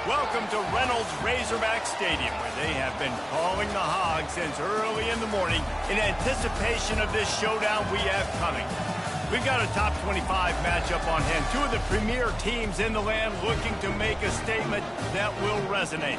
Welcome to Reynolds Razorback Stadium, where they have been calling the Hogs since early in the morning in anticipation of this showdown we have coming. We've got a top 25 matchup on hand. Two of the premier teams in the land looking to make a statement that will resonate.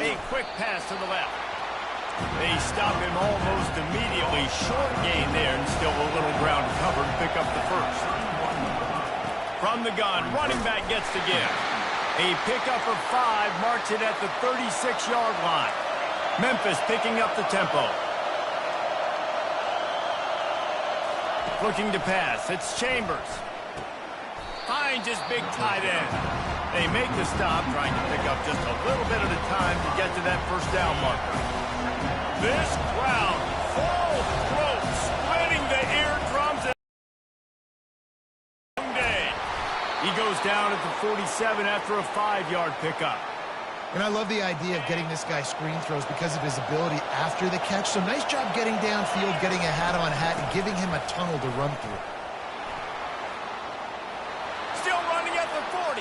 A quick pass to the left. They stop him almost immediately. Short gain there, and still a little ground cover to pick up the first. From the gun, running back gets to give. A pickup of 5 marks it at the 36-yard line. Memphis picking up the tempo. Looking to pass. It's Chambers. Finds his big tight end. They make the stop, trying to pick up just a little bit at a time to get to that first down marker. This crowd, full throat, splitting the eardrums. Day. He goes down at the 47 after a 5-yard pickup. And I love the idea of getting this guy screen throws because of his ability after the catch. So nice job getting downfield, getting a hat-on-hat, and giving him a tunnel to run through. Still running at the 40.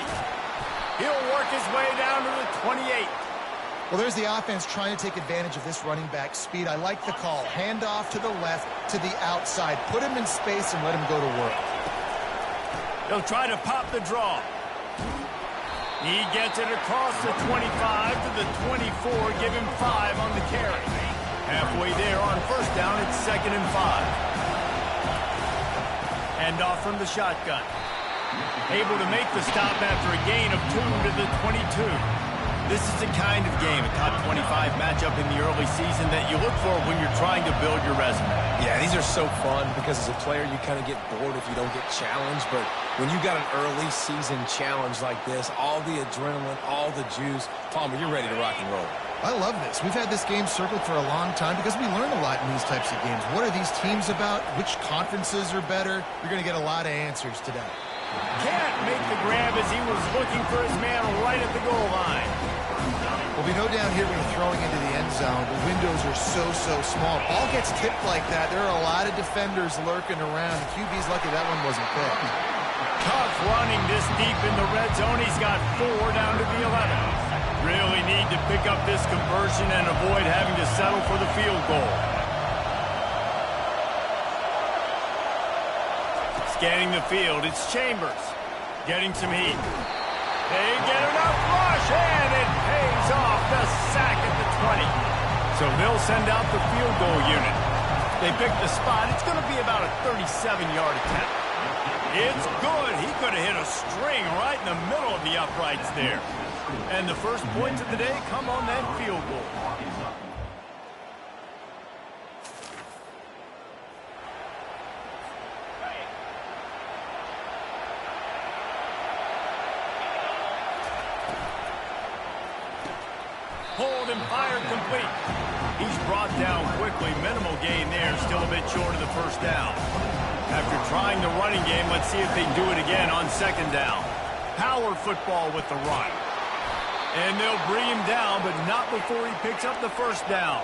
He'll work his way down to the 28. Well, there's the offense trying to take advantage of this running back speed. I like the call. Hand off to the left, to the outside. Put him in space and let him go to work. They'll try to pop the draw. He gets it across the 25 to the 24. Give him 5 on the carry. Halfway there on first down, it's 2nd and 5. Hand off from the shotgun. Able to make the stop after a gain of 2 to the 22. This is the kind of game, a top 25 matchup in the early season, that you look for when you're trying to build your resume. Yeah, these are so fun because as a player, you kind of get bored if you don't get challenged. But when you got an early season challenge like this, all the adrenaline, all the juice, Palmer, you're ready to rock and roll. I love this. We've had this game circled for a long time because we learn a lot in these types of games. What are these teams about? Which conferences are better? You're going to get a lot of answers today. Can't make the grab as he was looking for his man right at the goal line. Well, we know down here when you're throwing into the end zone, the windows are so small. Ball gets tipped like that. There are a lot of defenders lurking around. The QB's lucky that one wasn't picked. Tough running this deep in the red zone. He's got 4 down to the 11. Really need to pick up this conversion and avoid having to settle for the field goal. Scanning the field, it's Chambers. Getting some heat. They get enough rush, and it pays off. The sack at the 20. So they'll send out the field goal unit. They pick the spot. It's going to be about a 37-yard attempt. It's good. He could have hit a string right in the middle of the uprights there. And the first points of the day come on that field goal. Hold and fire complete. He's brought down quickly. Minimal gain there. Still a bit short of the first down. After trying the running game, let's see if they do it again on 2nd down. Power football with the run. And they'll bring him down, but not before he picks up the first down.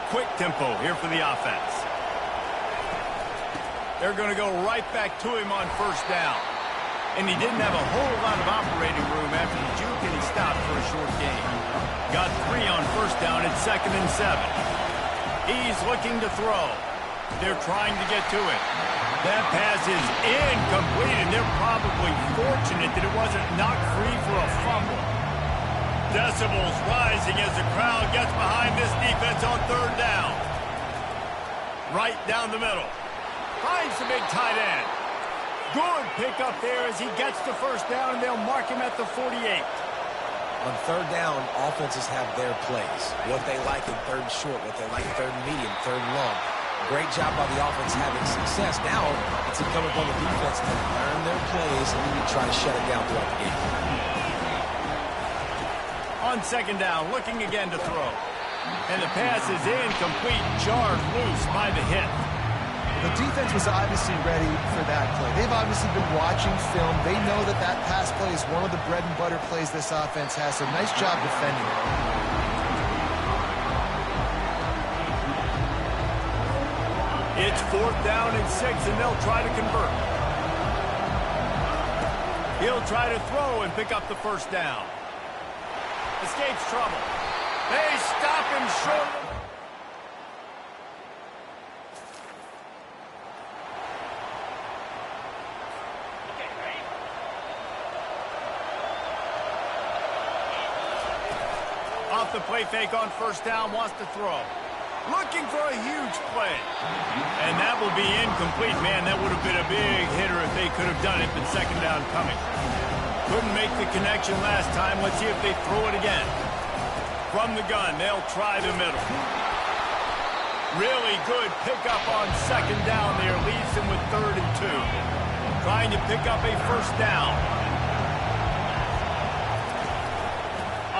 Quick tempo here for the offense. They're going to go right back to him on first down. And he didn't have a whole lot of operating room after the juke, and he stopped for a short gain. Got 3 on first down at 2nd and 7. He's looking to throw. They're trying to get to it. That pass is incomplete, and they're probably fortunate that it wasn't knocked free for a fumble. Decibels rising as the crowd gets behind this defense on 3rd down. Right down the middle. Finds the big tight end. Good pickup there as he gets the first down, and they'll mark him at the 48. On 3rd down, offenses have their plays. What they like in 3rd and short, what they like in 3rd and medium, 3rd and long. Great job by the offense having success. Now it's incumbent on the defense to learn their plays and try to shut it down throughout the game. On 2nd down, looking again to throw. And the pass is incomplete, jarred loose by the hit. The defense was obviously ready for that play. They've obviously been watching film. They know that that pass play is one of the bread and butter plays this offense has, so nice job defending it. It's 4th down and 6, and they'll try to convert. He'll try to throw and pick up the first down. Escapes trouble. They stop him short. Off the play fake on 1st down, wants to throw. Looking for a huge play. And that will be incomplete. Man, that would have been a big hitter if they could have done it, but 2nd down coming. Couldn't make the connection last time. Let's see if they throw it again. From the gun, they'll try the middle. Really good pickup on 2nd down there. Leaves them with 3rd and 2. Trying to pick up a 1st down.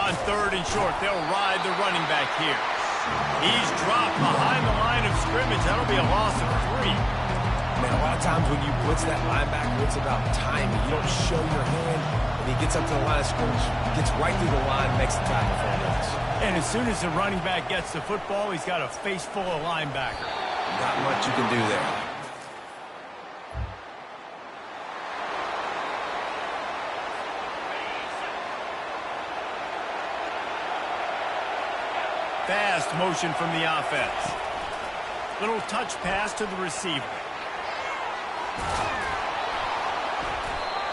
On 3rd and short, they'll ride the running back here. He's dropped behind the line of scrimmage. That'll be a loss of 3. Man, a lot of times when you blitz that linebacker, it's about timing. You don't show your hand. When he gets up to the line of scrimmage, gets right through the line, makes the tackle for him. And as soon as the running back gets the football, he's got a face full of linebacker. Not much you can do there. Fast motion from the offense. Little touch pass to the receiver.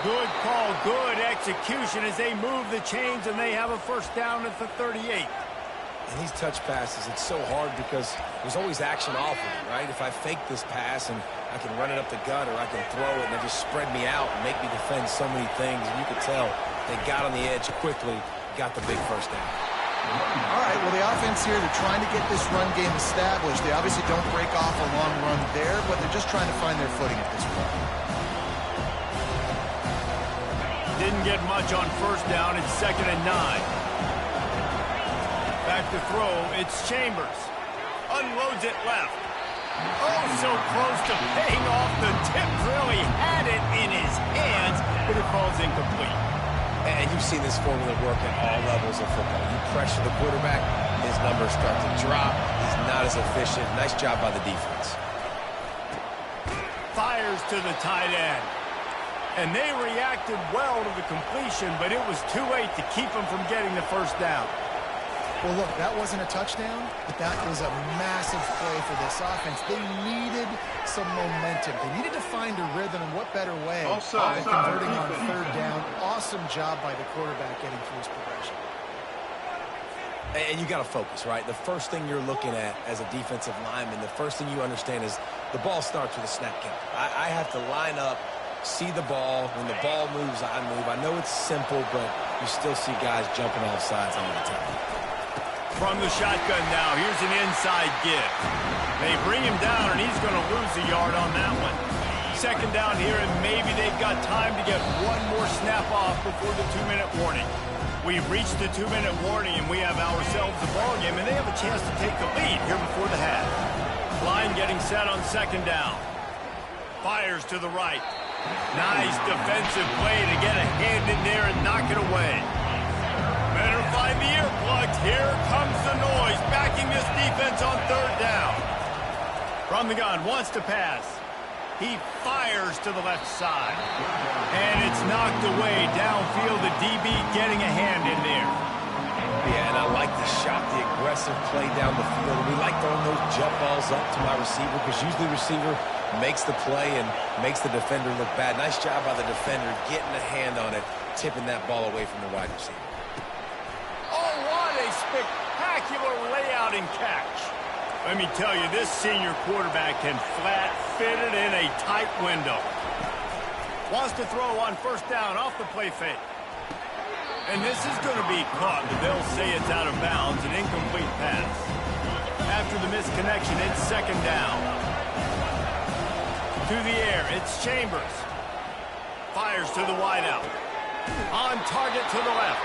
Good call, good execution as they move the chains and they have a 1st down at the 38. And these touch passes, it's so hard because there's always action off of it, right? If I fake this pass and I can run it up the gut or I can throw it and they just spread me out and make me defend so many things, and you could tell they got on the edge quickly, got the big 1st down. All right, well, the offense here, they're trying to get this run game established. They obviously don't break off a long run there, but they're just trying to find their footing at this point. Didn't get much on 1st down. It's 2nd and 9. Back to throw. It's Chambers. Unloads it left. Oh, so close to paying off. The tip really had it in his hands, but it falls incomplete. And you've seen this formula work at all levels of football. You pressure the quarterback, his numbers start to drop. He's not as efficient. Nice job by the defense. Fires to the tight end. And they reacted well to the completion, but it was too late to keep them from getting the 1st down. Well, look, that wasn't a touchdown, but that was a massive play for this offense. They needed some momentum. They needed to find a rhythm, and what better way than converting on 3rd down. Awesome job by the quarterback getting through his progression. And you got to focus, right? The first thing you're looking at as a defensive lineman, the first thing you understand is the ball starts with a snap count. I have to line up, see the ball. When the ball moves, I move. I know it's simple, but you still see guys jumping off sides all the time. From the shotgun now, here's an inside give. They bring him down, and he's going to lose a yard on that one. 2nd down here, and maybe they've got time to get one more snap off before the 2-minute warning. We've reached the 2-minute warning, and we have ourselves a ball game, and they have a chance to take the lead here before the half. Line getting set on 2nd down. Fires to the right. Nice defensive play to get a hand in there and knock it away. Better find the earplugs. Here comes the noise, backing this defense on 3rd down. From the gun, wants to pass. He fires to the left side. And it's knocked away downfield. The DB getting a hand in there. Yeah, and I like the shot, the aggressive play down the field. We like throwing those jump balls up to my receiver because usually the receiver makes the play and makes the defender look bad. Nice job by the defender getting a hand on it, tipping that ball away from the wide receiver. Oh, what a spectacular layout and catch. Let me tell you, this senior quarterback can flat fit it in a tight window. Wants to throw on 1st down off the play fake. And this is going to be caught, but they'll say it's out of bounds, an incomplete pass. After the misconnection, it's 2nd down. To the air, it's Chambers. Fires to the wideout. On target to the left.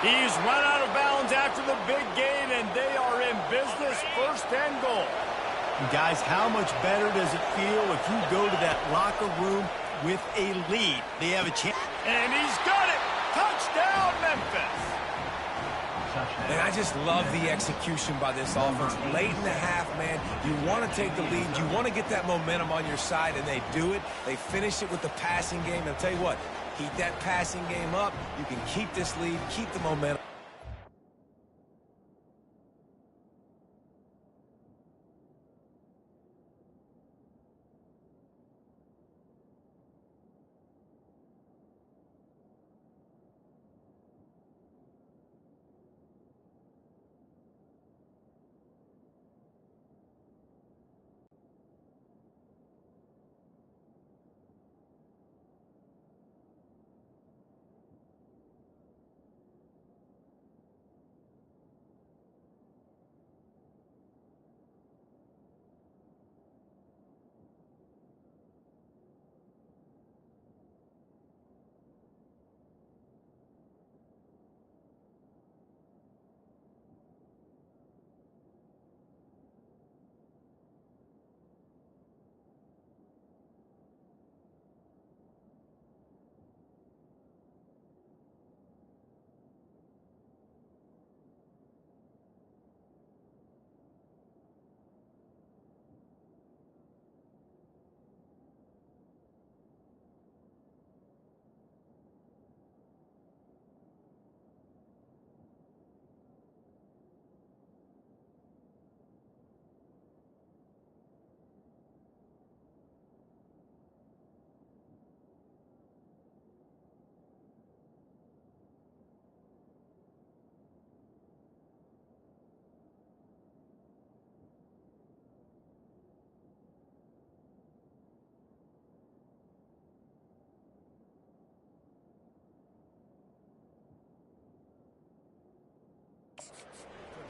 He's run out of bounds after the big gain, and they are in business, 1st and goal. And guys, how much better does it feel if you go to that locker room with a lead? They have a chance. And he's got it! Touchdown, Memphis! And I just love the execution by this offense. Late in the half, man, you want to take the lead. You want to get that momentum on your side, and they do it. They finish it with the passing game. And I'll tell you what, keep that passing game up. You can keep this lead, keep the momentum.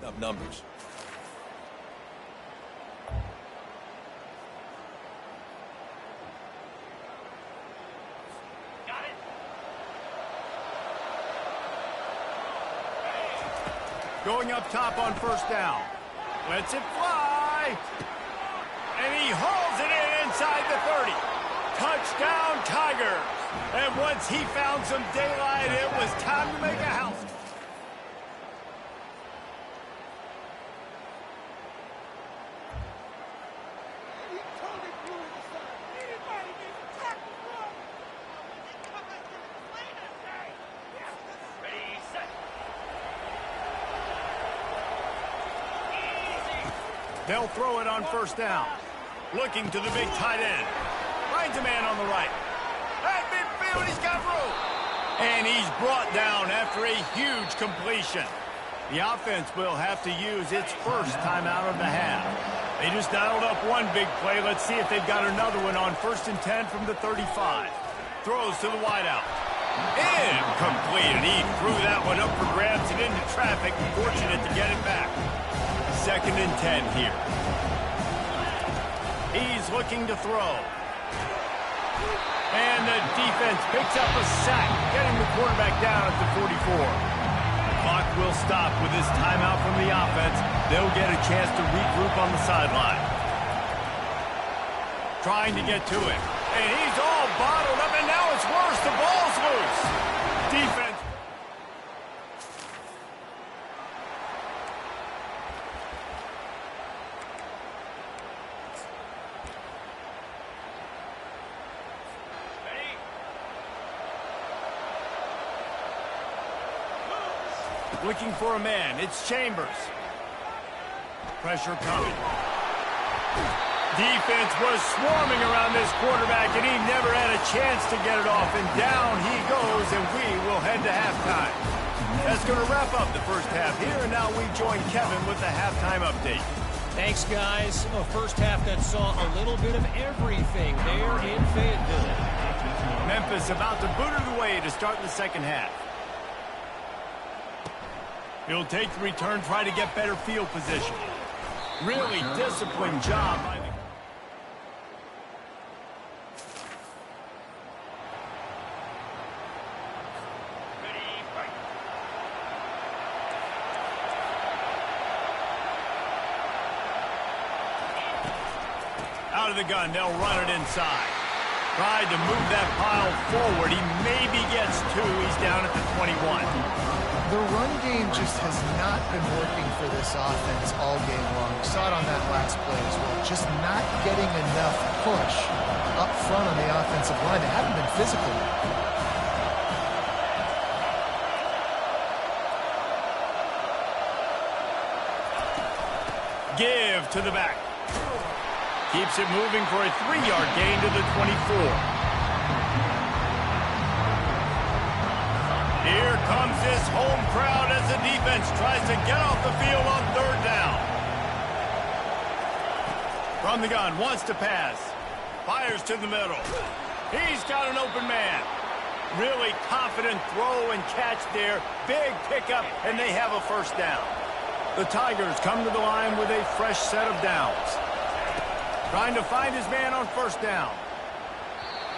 Up numbers. Got it. Going up top on first down. Lets it fly. And he hauls it in inside the 30. Touchdown, Tigers. And once he found some daylight, it was time to make a house. They'll throw it on first down. Looking to the big tight end. Finds a man on the right. At midfield, he's got room. And he's brought down after a huge completion. The offense will have to use its first timeout of the half. They just dialed up one big play. Let's see if they've got another one on 1st and 10 from the 35. Throws to the wideout. Incomplete. And he threw that one up for grabs and into traffic. Fortunate to get it back. 2nd and 10 here. He's looking to throw. And the defense picks up a sack, getting the quarterback down at the 44. The clock will stop with this timeout from the offense. They'll get a chance to regroup on the sideline. Trying to get to it. And he's all bottled up, and now it's worse. The ball's loose. Defense. Looking for a man. It's Chambers. Pressure coming. Defense was swarming around this quarterback, and he never had a chance to get it off. And down he goes, and we will head to halftime. That's going to wrap up the first half here, and now we join Kevin with the halftime update. Thanks, guys. A first half that saw a little bit of everything there in Fayetteville. Memphis about to boot it away to start the second half. He'll take the return, try to get better field position. Really disciplined job by the... Out of the gun, they'll run it inside. Tried to move that pile forward. He maybe gets 2. He's down at the 21. The run game just has not been working for this offense all game long. We saw it on that last play as well. Just not getting enough push up front on the offensive line. They haven't been physical. Give to the back. Keeps it moving for a 3-yard gain to the 24. Here comes this home crowd as the defense tries to get off the field on 3rd down. From the gun, wants to pass. Fires to the middle. He's got an open man. Really confident throw and catch there. Big pickup, and they have a 1st down. The Tigers come to the line with a fresh set of downs. Trying to find his man on 1st down.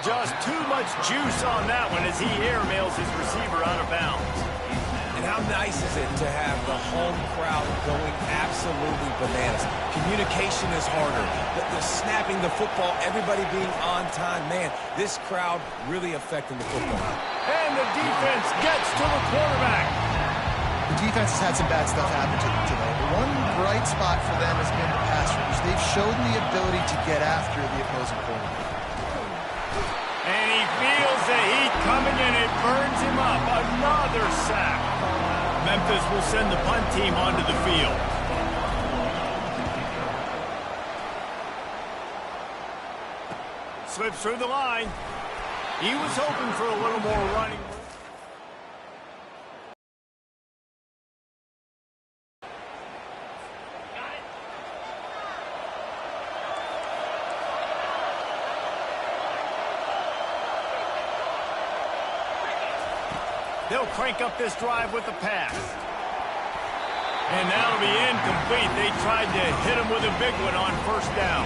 Just too much juice on that one as he airmails his receiver out of bounds. And how nice is it to have the home crowd going absolutely bananas? Communication is harder. The snapping the football, everybody being on time. Man, this crowd really affecting the football. And the defense gets to the quarterback. The defense has had some bad stuff happen to them today. One bright spot for them has been the pass rush. They've shown the ability to get after the opposing quarterback. And he feels the heat coming in. It burns him up. Another sack. Memphis will send the punt team onto the field. Slips through the line. He was hoping for a little more running. They'll crank up this drive with the pass. And that'll be incomplete. They tried to hit him with a big one on 1st down.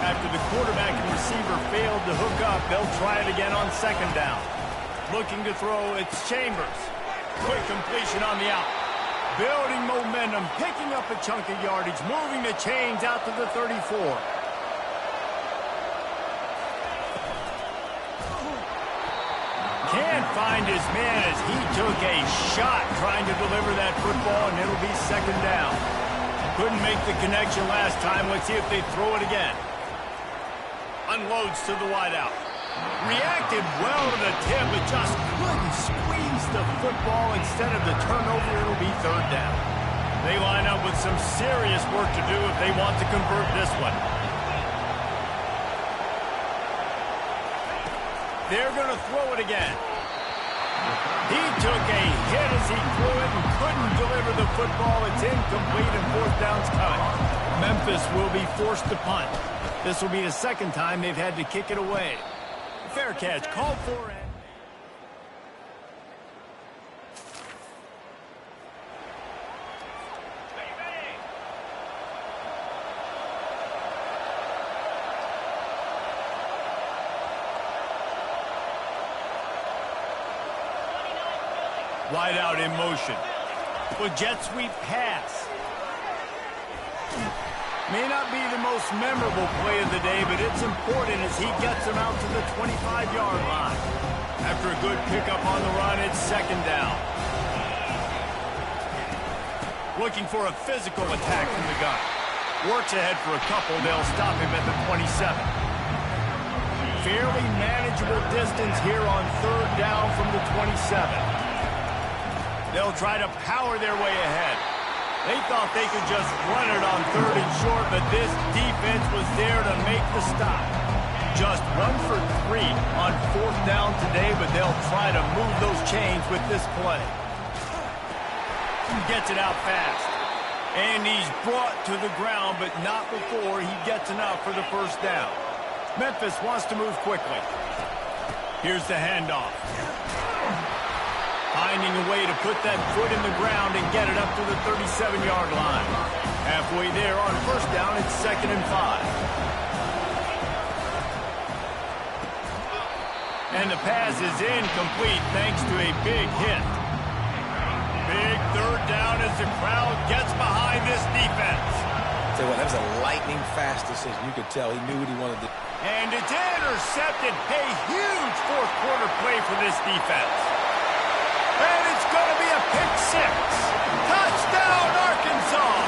After the quarterback and receiver failed to hook up, they'll try it again on 2nd down. Looking to throw, it's Chambers. Quick completion on the out. Building momentum, picking up a chunk of yardage, moving the chains out to the 34. Can't find his man as he took a shot trying to deliver that football, and it'll be 2nd down. Couldn't make the connection last time. Let's see if they throw it again. Unloads to the wideout. Reacted well to the tip, but just couldn't squeeze the football. Instead of the turnover, it'll be 3rd down. They line up with some serious work to do if they want to convert this one. They're going to throw it again. He took a hit as he threw it and couldn't deliver the football. It's incomplete and 4th down's coming. Memphis will be forced to punt. This will be the 2nd time they've had to kick it away. Fair catch, called for. Wide out in motion. With jet sweep pass. May not be the most memorable play of the day, but it's important as he gets him out to the 25-yard line. After a good pickup on the run, it's 2nd down. Looking for a physical attack from the gun. Works ahead for a couple. They'll stop him at the 27. Fairly manageable distance here on 3rd down from the 27. They'll try to power their way ahead. They thought they could just run it on 3rd and short, but this defense was there to make the stop. Just 1 for 3 on 4th down today, but they'll try to move those chains with this play. Gets it out fast. And he's brought to the ground, but not before he gets enough for the 1st down. Memphis wants to move quickly. Here's the handoff. Finding a way to put that foot in the ground and get it up to the 37-yard line. Halfway there on 1st down, it's 2nd and 5. And the pass is incomplete thanks to a big hit. Big 3rd down as the crowd gets behind this defense. tell you what, that was a lightning-fast decision. You could tell he knew what he wanted to do. And it's intercepted. A huge fourth quarter play for this defense. And it's going to be a pick six. Touchdown, Arkansas.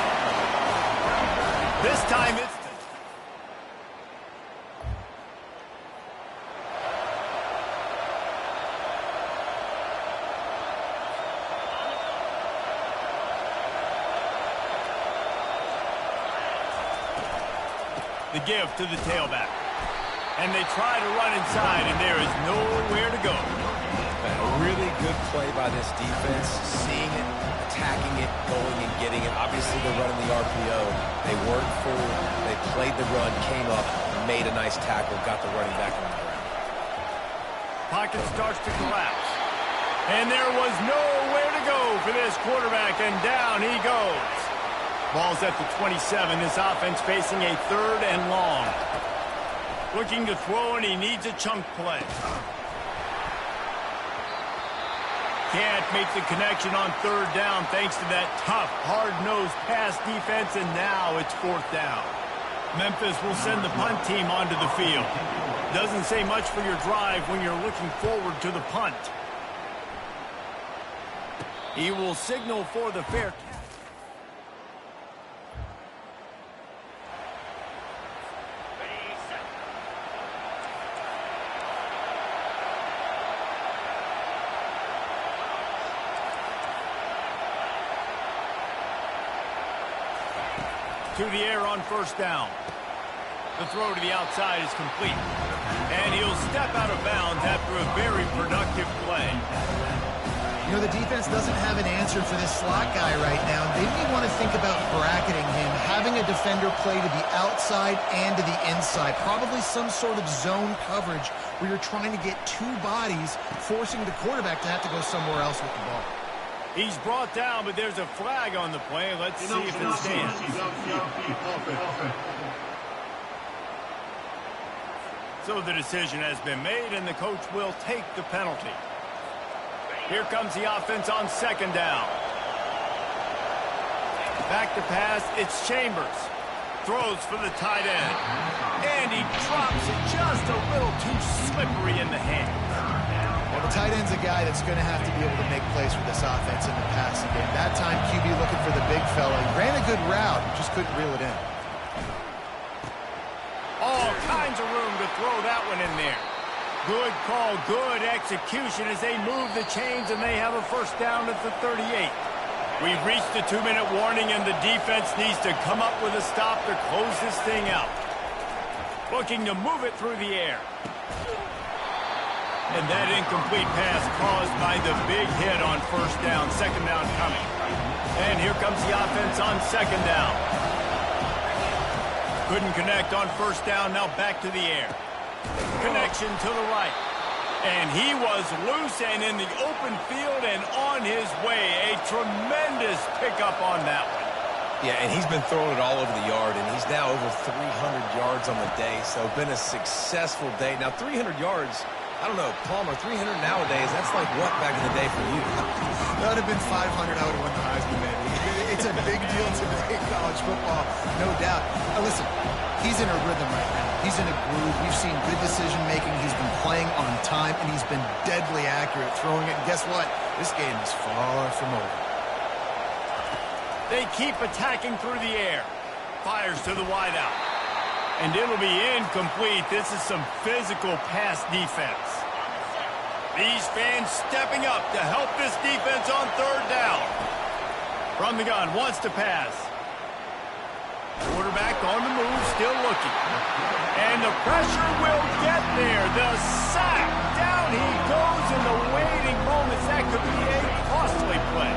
This time it's... the give to the tailback. And they try to run inside, and there is nowhere to go. A really good play by this defense, seeing it, attacking it, going and getting it. Obviously, they're running the RPO. They weren't full. They played the run, came up, made a nice tackle, got the running back on the ground. Pocket starts to collapse. And there was nowhere to go for this quarterback, and down he goes. Ball's at the 27. This offense facing a 3rd and long. Looking to throw, and he needs a chunk play. Can't make the connection on 3rd down thanks to that tough, hard-nosed pass defense, and now it's 4th down. Memphis will send the punt team onto the field. Doesn't say much for your drive when you're looking forward to the punt. He will signal for the fair catch. To the air on 1st down. The throw to the outside is complete. And he'll step out of bounds after a very productive play. You know, the defense doesn't have an answer for this slot guy right now. They may want to think about bracketing him, having a defender play to the outside and to the inside. Probably some sort of zone coverage where you're trying to get 2 bodies, forcing the quarterback to have to go somewhere else with the ball. He's brought down, but there's a flag on the play. Let's see if it stands. So the decision has been made, and the coach will take the penalty. Here comes the offense on 2nd down. Back to pass, it's Chambers. Throws for the tight end. And he drops it just a little too slippery in the hand. Well, the tight end's a guy that's going to have to be able to make plays for this offense in the passing game. That time, QB looking for the big fella. He ran a good route, just couldn't reel it in. All kinds of room to throw that one in there. Good call, good execution as they move the chains, and they have a 1st down at the 38. We've reached the 2-minute warning, and the defense needs to come up with a stop to close this thing out. Looking to move it through the air. And that incomplete pass caused by the big hit on 1st down, 2nd down coming. And here comes the offense on 2nd down. Couldn't connect on 1st down, now back to the air. Connection to the right. And he was loose and in the open field and on his way. A tremendous pickup on that one. Yeah, and he's been throwing it all over the yard, and he's now over 300 yards on the day, so been a successful day. Now, 300 yards, I don't know, Palmer, 300 nowadays, that's like what back in the day for you? That would have been 500, I would have won the Heisman, man. It's a big deal today in college football, no doubt. Now, listen, he's in a rhythm right now. He's in a groove. We've seen good decision-making. He's been playing on time, and he's been deadly accurate throwing it. And guess what? This game is far from over. They keep attacking through the air. Fires to the wideout. And it'll be incomplete. This is some physical pass defense. These fans stepping up to help this defense on 3rd down. From the gun, wants to pass. Quarterback on the move, still looking. And the pressure will get there. The sack. Down he goes in the waiting moments. That could be a costly play.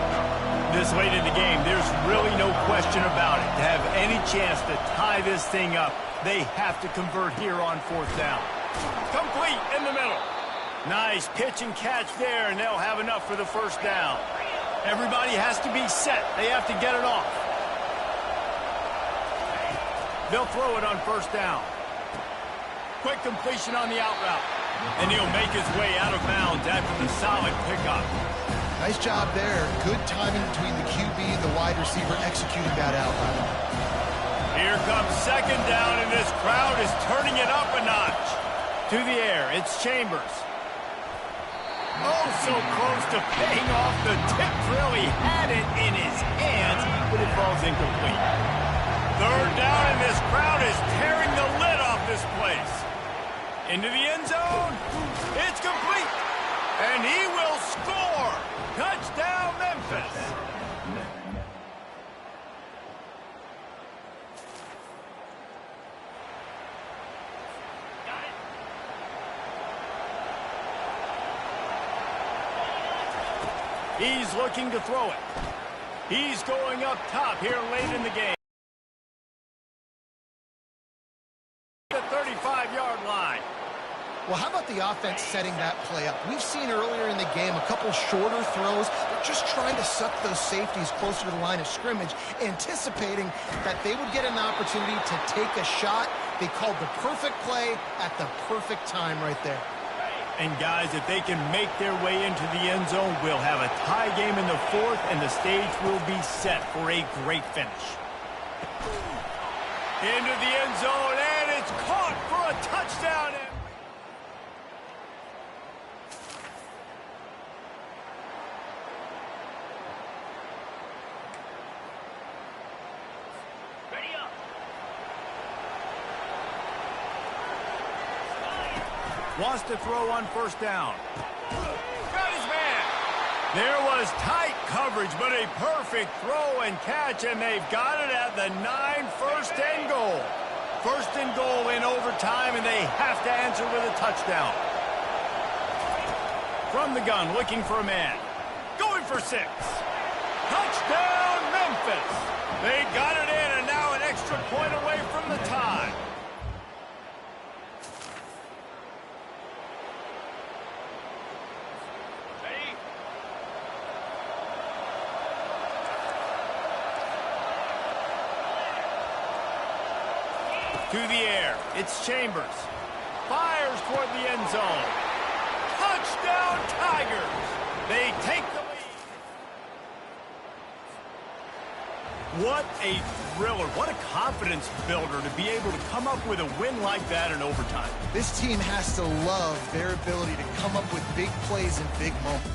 This late in the game, there's really no question about it. To have any chance to tie this thing up, they have to convert here on 4th down. Complete in the middle. Nice pitch and catch there, and they'll have enough for the 1st down. Everybody has to be set. They have to get it off. They'll throw it on 1st down. Quick completion on the out route. And he'll make his way out of bounds after the solid pickup. Nice job there. Good timing between the QB and the wide receiver executing that out route. Here comes second down, and this crowd is turning it up a notch. To the air, it's Chambers. Oh, so close to paying off the tip drill. He had it in his hands, but it falls incomplete. Third down, and this crowd is tearing the lid off this place. Into the end zone. It's complete. And he will score. Touchdown, Memphis. He's looking to throw it. He's going up top here late in the game. The 35-yard line. Well, how about the offense setting that play up? We've seen earlier in the game a couple shorter throws. They're just trying to suck those safeties closer to the line of scrimmage, anticipating that they would get an opportunity to take a shot. They called the perfect play at the perfect time right there. And, guys, if they can make their way into the end zone, we'll have a tie game in the fourth, and the stage will be set for a great finish. Into the end zone, and it's caught for a touchdown. Wants to throw on first down. Got his man. There was tight coverage, but a perfect throw and catch, and they've got it at the 9, first and goal. First and goal in overtime, and they have to answer with a touchdown. From the gun, looking for a man. Going for 6. Touchdown, Memphis. They got it in, and now an extra point away from the tie. To the air, it's Chambers. Fires toward the end zone. Touchdown, Tigers! They take the lead. What a thriller. What a confidence builder to be able to come up with a win like that in overtime. This team has to love their ability to come up with big plays in big moments.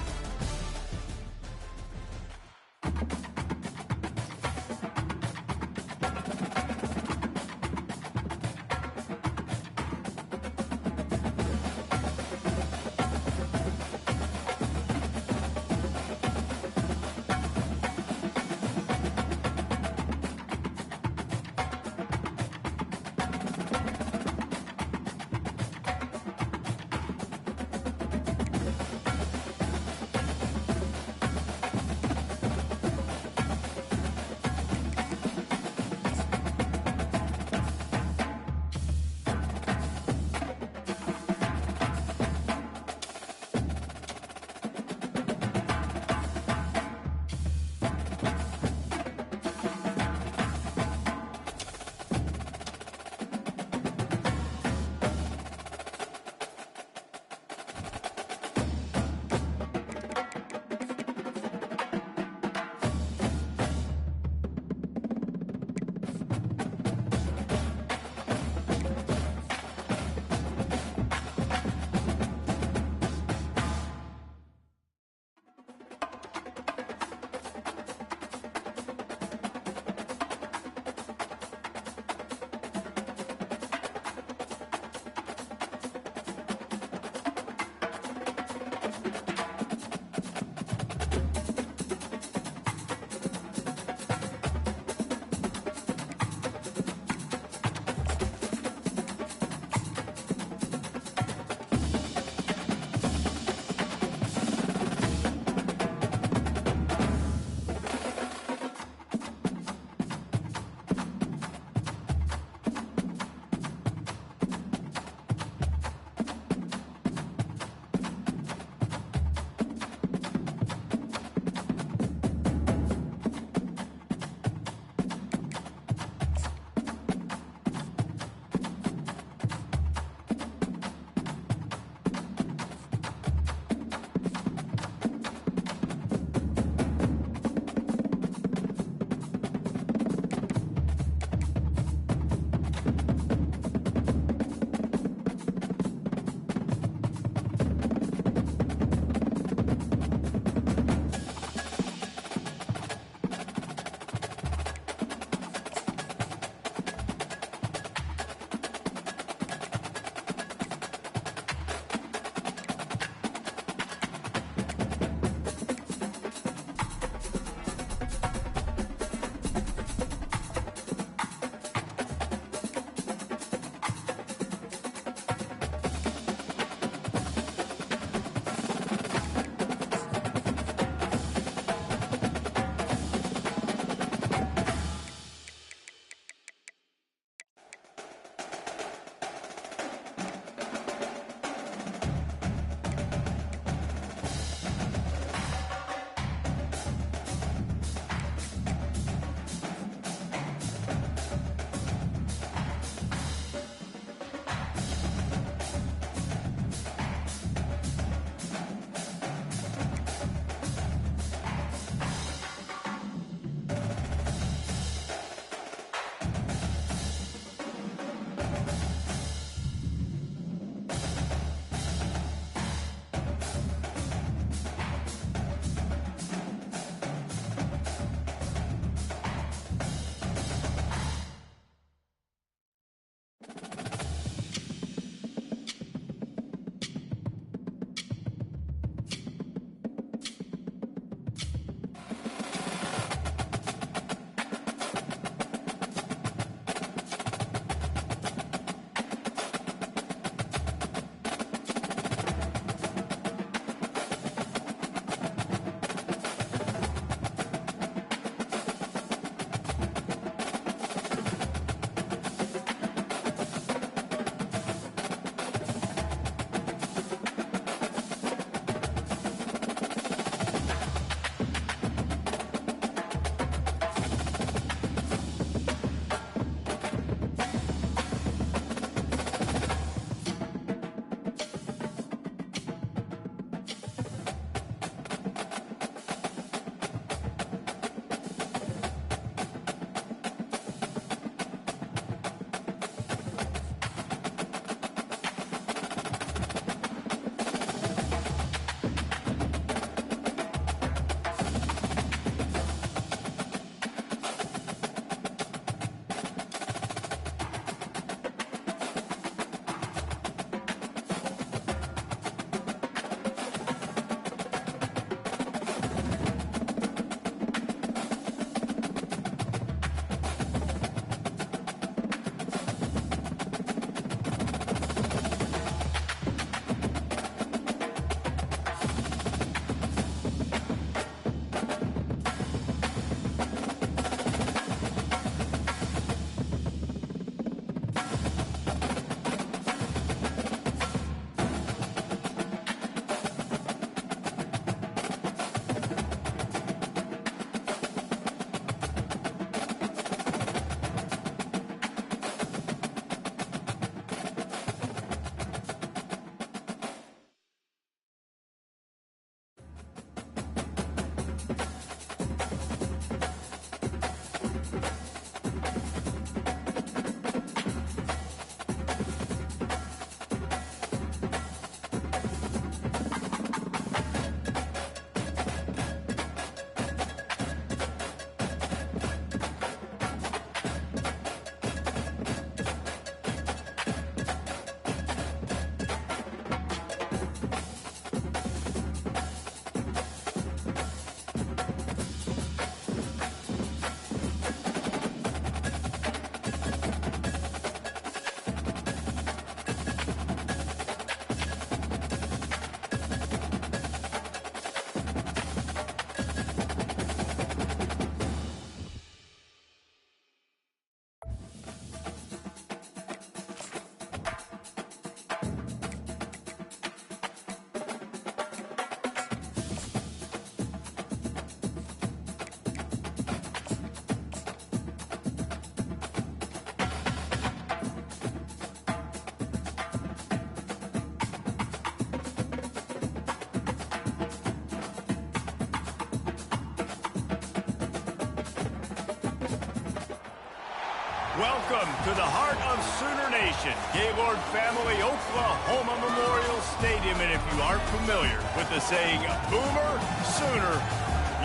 Welcome to the heart of Sooner Nation, Gaylord Family Oklahoma Memorial Stadium. And if you aren't familiar with the saying, Boomer Sooner,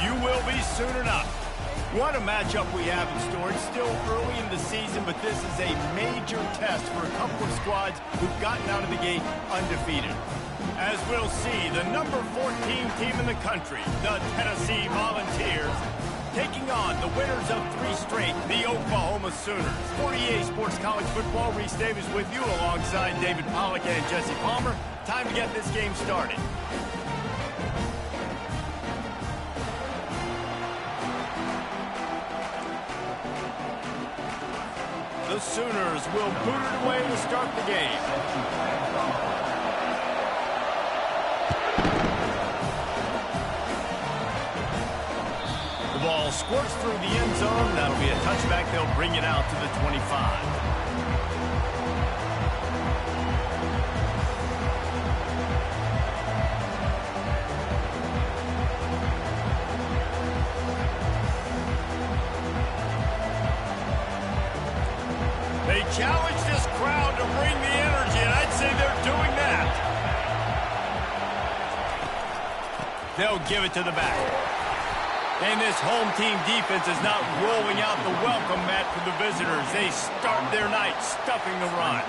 you will be soon enough. What a matchup we have in store. It's still early in the season, but this is a major test for a couple of squads who've gotten out of the gate undefeated. As we'll see, the number 14 team in the country, the Tennessee Volunteers, taking on the winners of 3 straight, the Oklahoma Sooners. 48 Sports College Football, Reese Davis with you alongside David Pollack and Jesse Palmer. Time to get this game started. The Sooners will boot it away to start the game. The ball squirts through the end zone. That'll be a touchback. They'll bring it out to the 25. They challenge this crowd to bring the energy, and I'd say they're doing that. They'll give it to the back. And this home team defense is not rolling out the welcome mat for the visitors. They start their night stuffing the run.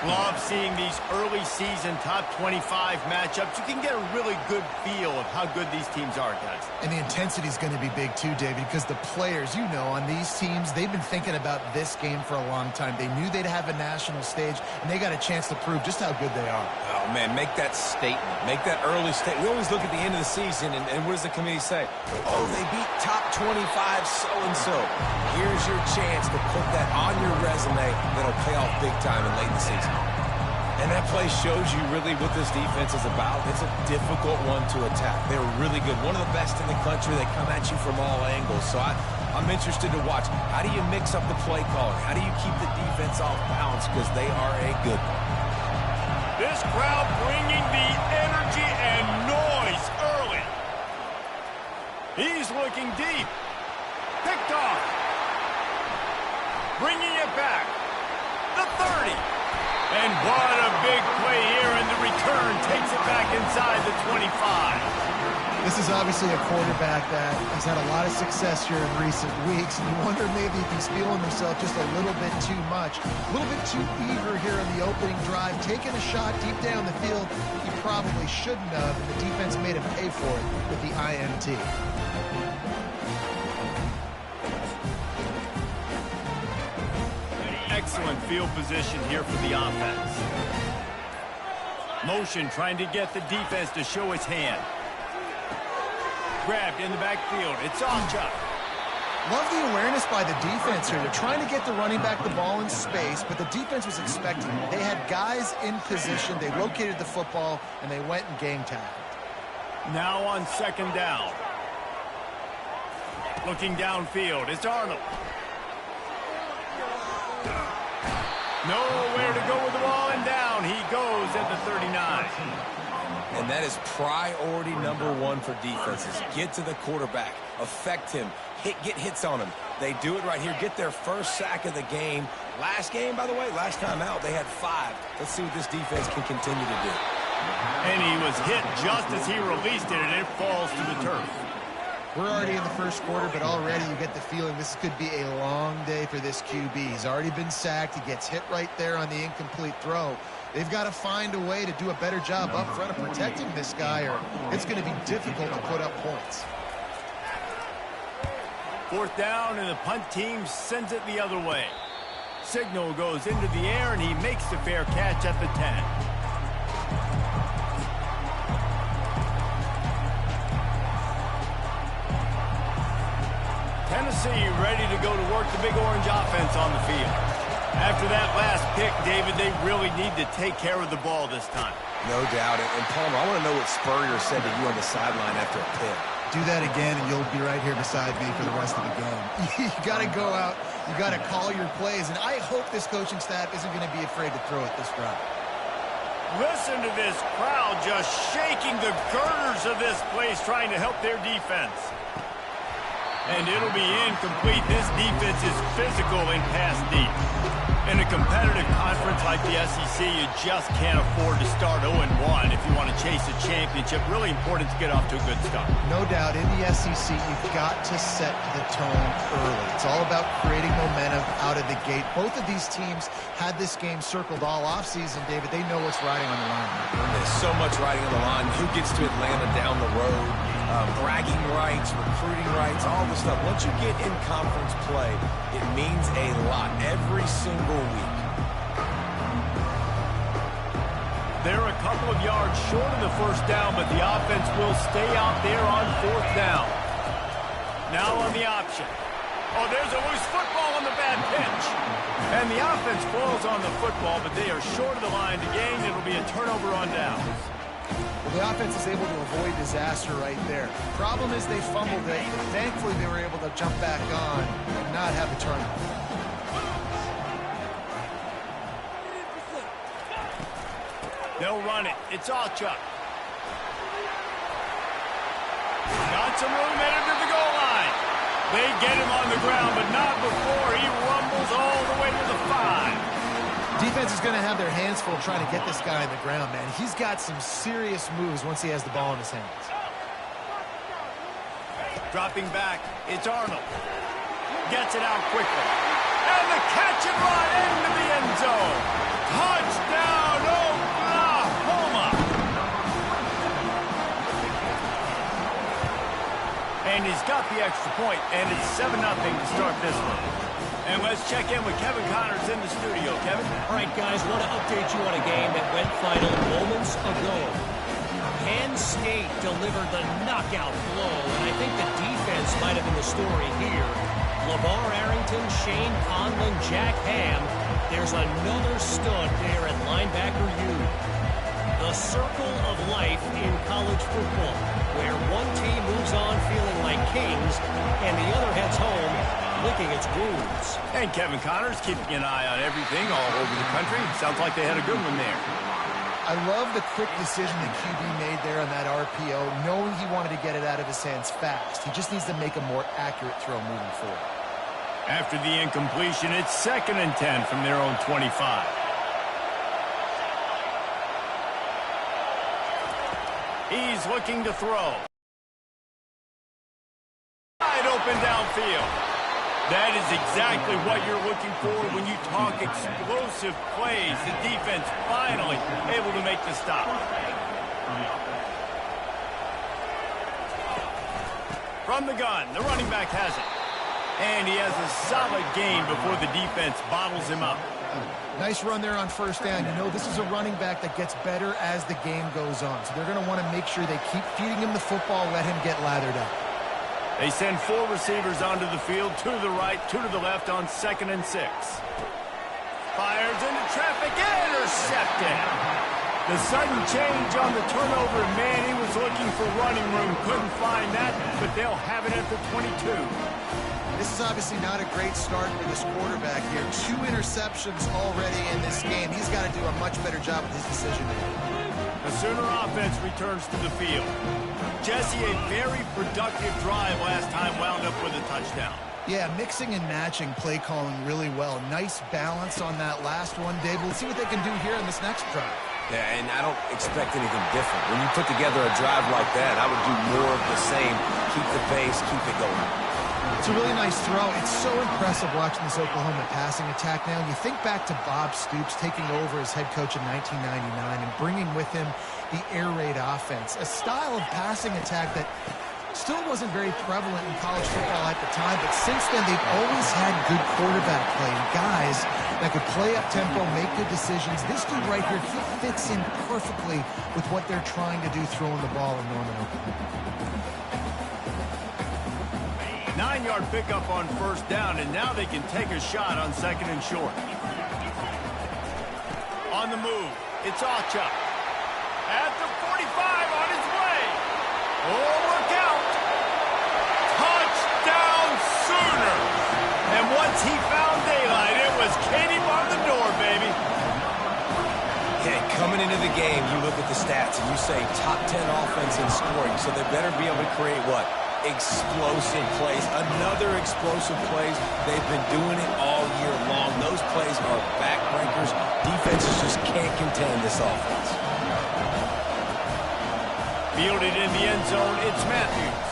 Love seeing these early season top 25 matchups. You can get a really good feel of how good these teams are, guys. And the intensity is going to be big too, David, because the players, you know, on these teams, they've been thinking about this game for a long time. They knew they'd have a national stage, and they got a chance to prove just how good they are. Oh, man, make that statement. Make that early statement. We always look at the end of the season, and what does the committee say? Oh, they beat top 25 so-and-so. Here's your chance to put that on your resume that'll pay off big time in late in the season. And that play shows you really what this defense is about. It's a difficult one to attack. They're really good. One of the best in the country. They come at you from all angles. So I'm interested to watch. How do you mix up the play calling? How do you keep the defense off balance? Because they are a good one. This crowd bringing the energy and noise early. He's looking deep. Picked off. Bringing it back. The 30. And what a big play here, and the return takes it back inside the 25. This is obviously a quarterback that has had a lot of success here in recent weeks, and you wonder maybe if he's feeling himself just a little bit too much, a little bit too eager here in the opening drive, taking a shot deep down the field he probably shouldn't have, and the defense made him pay for it with the INT. Excellent field position here for the offense. Motion trying to get the defense to show his hand. Grabbed in the backfield. It's on Chuck. Love the awareness by the defense here. They're trying to get the running back the ball in space, but the defense was expecting it. They had guys in position. They located the football, and they went and game tackled. Now on second down. Looking downfield. It's Arnold. Nowhere to go with the ball, and down he goes at the 39. And that is priority number 1 for defenses. Get to the quarterback. Affect him. Get hits on him. They do it right here. Get their first sack of the game. Last game, by the way, last time out, they had 5. Let's see what this defense can continue to do. And he was hit just as he released it, and it falls to the turf. We're already in the first quarter, but already you get the feeling this could be a long day for this QB. He's already been sacked. He gets hit right there on the incomplete throw. They've got to find a way to do a better job up front of protecting this guy, or it's going to be difficult to put up points. Fourth down, and the punt team sends it the other way. Signal goes into the air, and he makes the fair catch at the 10. Tennessee ready to go to work the big orange offense on the field. After that last pick, David, they really need to take care of the ball this time. No doubt. And Palmer, I want to know what Spurrier said to you on the sideline after a pick. Do that again, and you'll be right here beside me for the rest of the game. You got to go out. You got to call your plays, and I hope this coaching staff isn't going to be afraid to throw it this route. Listen to this crowd just shaking the girders of this place, trying to help their defense. And it'll be incomplete. This defense is physical and pass deep. In a competitive conference like the SEC, you just can't afford to start 0-1 if you want to chase a championship. Really important to get off to a good start. No doubt, in the SEC, you've got to set the tone early. It's all about creating momentum out of the gate. Both of these teams had this game circled all offseason, David. They know what's riding on the line. There's so much riding on the line. Who gets to Atlanta down the road? Bragging rights, recruiting rights, all this stuff. Once you get in conference play, it means a lot every single week. They're a couple of yards short of the first down, but the offense will stay out there on fourth down. Now on the option. Oh, there's a loose football on the bad pitch. And the offense falls on the football, but they are short of the line to gain. It'll be a turnover on downs. Well, the offense is able to avoid disaster right there. Problem is they fumbled it, but thankfully they were able to jump back on and not have a turnover. They'll run it. It's Alchuk. Got some room headed to the goal line. They get him on the ground, but not before he rumbles all the way to the 5. Defense is going to have their hands full trying to get this guy on the ground, man. He's got some serious moves once he has the ball in his hands. Dropping back, it's Arnold. Gets it out quickly. And the catch and run into the end zone. Touchdown, Oklahoma! And he's got the extra point, and it's 7-0 to start this one. And let's check in with Kevin Connors in the studio. Kevin? All right, guys, want to update you on a game that went final moments ago. Penn State delivered the knockout blow, and I think the defense might have been the story here. LeVar Arrington, Shane Conlon, Jack Ham. There's another stud there at linebacker U. The circle of life in college football, where one team moves on feeling like kings, and the other heads home licking its wounds. And Kevin Connors keeping an eye on everything all over the country. Sounds like they had a good one there. I love the quick decision that QB made there on that RPO, knowing he wanted to get it out of his hands fast. He just needs to make a more accurate throw moving forward. After the incompletion, it's 2nd and 10 from their own 25. He's looking to throw. Wide open downfield. That is exactly what you're looking for when you talk explosive plays. The defense finally able to make the stop. From the gun, the running back has it. And he has a solid gain before the defense bottles him up. Nice run there on first down. You know, this is a running back that gets better as the game goes on. So they're going to want to make sure they keep feeding him the football, let him get lathered up. They send 4 receivers onto the field, 2 to the right, 2 to the left on 2nd and 6. Fires into traffic, intercepted. The sudden change on the turnover, man, he was looking for running room, couldn't find that, but they'll have it at the 22. This is obviously not a great start for this quarterback here. 2 interceptions already in this game. He's got to do a much better job with his decision making. The Sooner offense returns to the field. Jesse, a very productive drive last time, wound up with a touchdown. Yeah, mixing and matching play calling really well. Nice balance on that last one, Dave. We'll see what they can do here in this next drive. Yeah, and I don't expect anything different. When you put together a drive like that, I would do more of the same. Keep the pace, keep it going. It's a really nice throw. It's so impressive watching this Oklahoma passing attack now. You think back to Bob Stoops taking over as head coach in 1999 and bringing with him the air raid offense, a style of passing attack that still wasn't very prevalent in college football at the time, but since then they've always had good quarterback play and guys that could play up tempo, make good decisions. This dude right here, he fits in perfectly with what they're trying to do throwing the ball in Norman, Oklahoma. 9-yard pickup on first down, and now they can take a shot on 2nd and short. On the move, it's Alchuk. At the 45, on his way. Oh, look out. Touchdown Sooners. And once he found daylight, it was Katie on the door, baby. Yeah, coming into the game, you look at the stats and you say top 10 offense in scoring, so they better be able to create what? explosive plays. Another explosive plays. They've been doing it all year long. Those plays are backbreakers. Defenses just can't contain this offense. Fielded in the end zone, it's Matthews.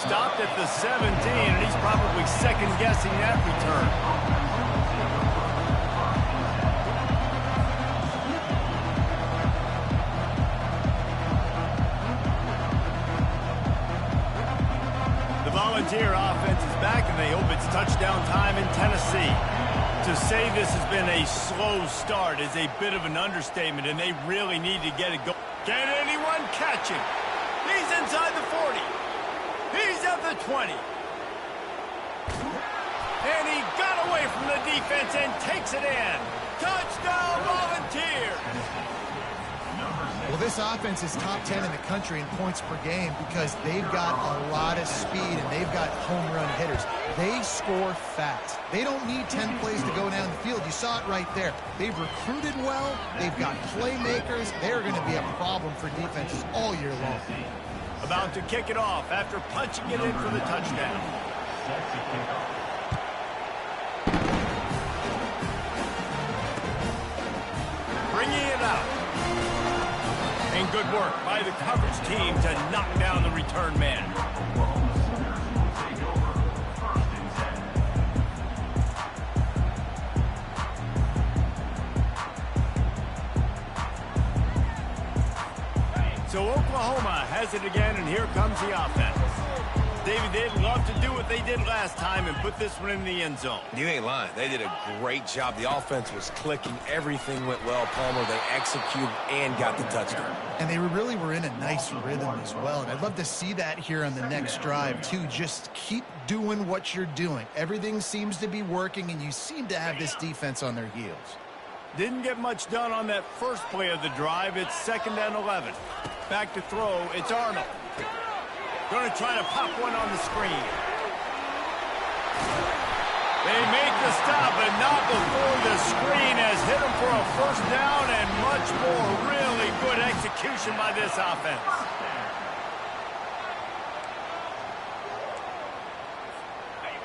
Stopped at the 17, and he's probably second-guessing that return. The Volunteer offense is back, and they hope it's touchdown time in Tennessee. To say this has been a slow start is a bit of an understatement, and they really need to get it going. Can anyone catch him? He's inside the 40. He's at the 20. And he got away from the defense and takes it in. Touchdown, Volunteers! Well, this offense is top 10 in the country in points per game because they've got a lot of speed and they've got home run hitters. They score fast. They don't need 10 plays to go down the field. You saw it right there. They've recruited well. They've got playmakers. They're going to be a problem for defenses all year long. About to kick it off after punching it in for the touchdown. Bringing it out. And good work by the coverage team to knock down the return man. So Oklahoma has it again, and here comes the offense. David, they'd love to do what they did last time and put this one in the end zone. You ain't lying. They did a great job. The offense was clicking. Everything went well, Palmer. They executed and got the touchdown. And they really were in a nice rhythm as well. And I'd love to see that here on the next drive, too. Just keep doing what you're doing. Everything seems to be working, and you seem to have this defense on their heels. Didn't get much done on that first play of the drive. It's 2nd and 11. Back to throw. It's Arnold. Going to try to pop one on the screen. They make the stop, but not before the screen has hit them for a first down and much more. Really good execution by this offense.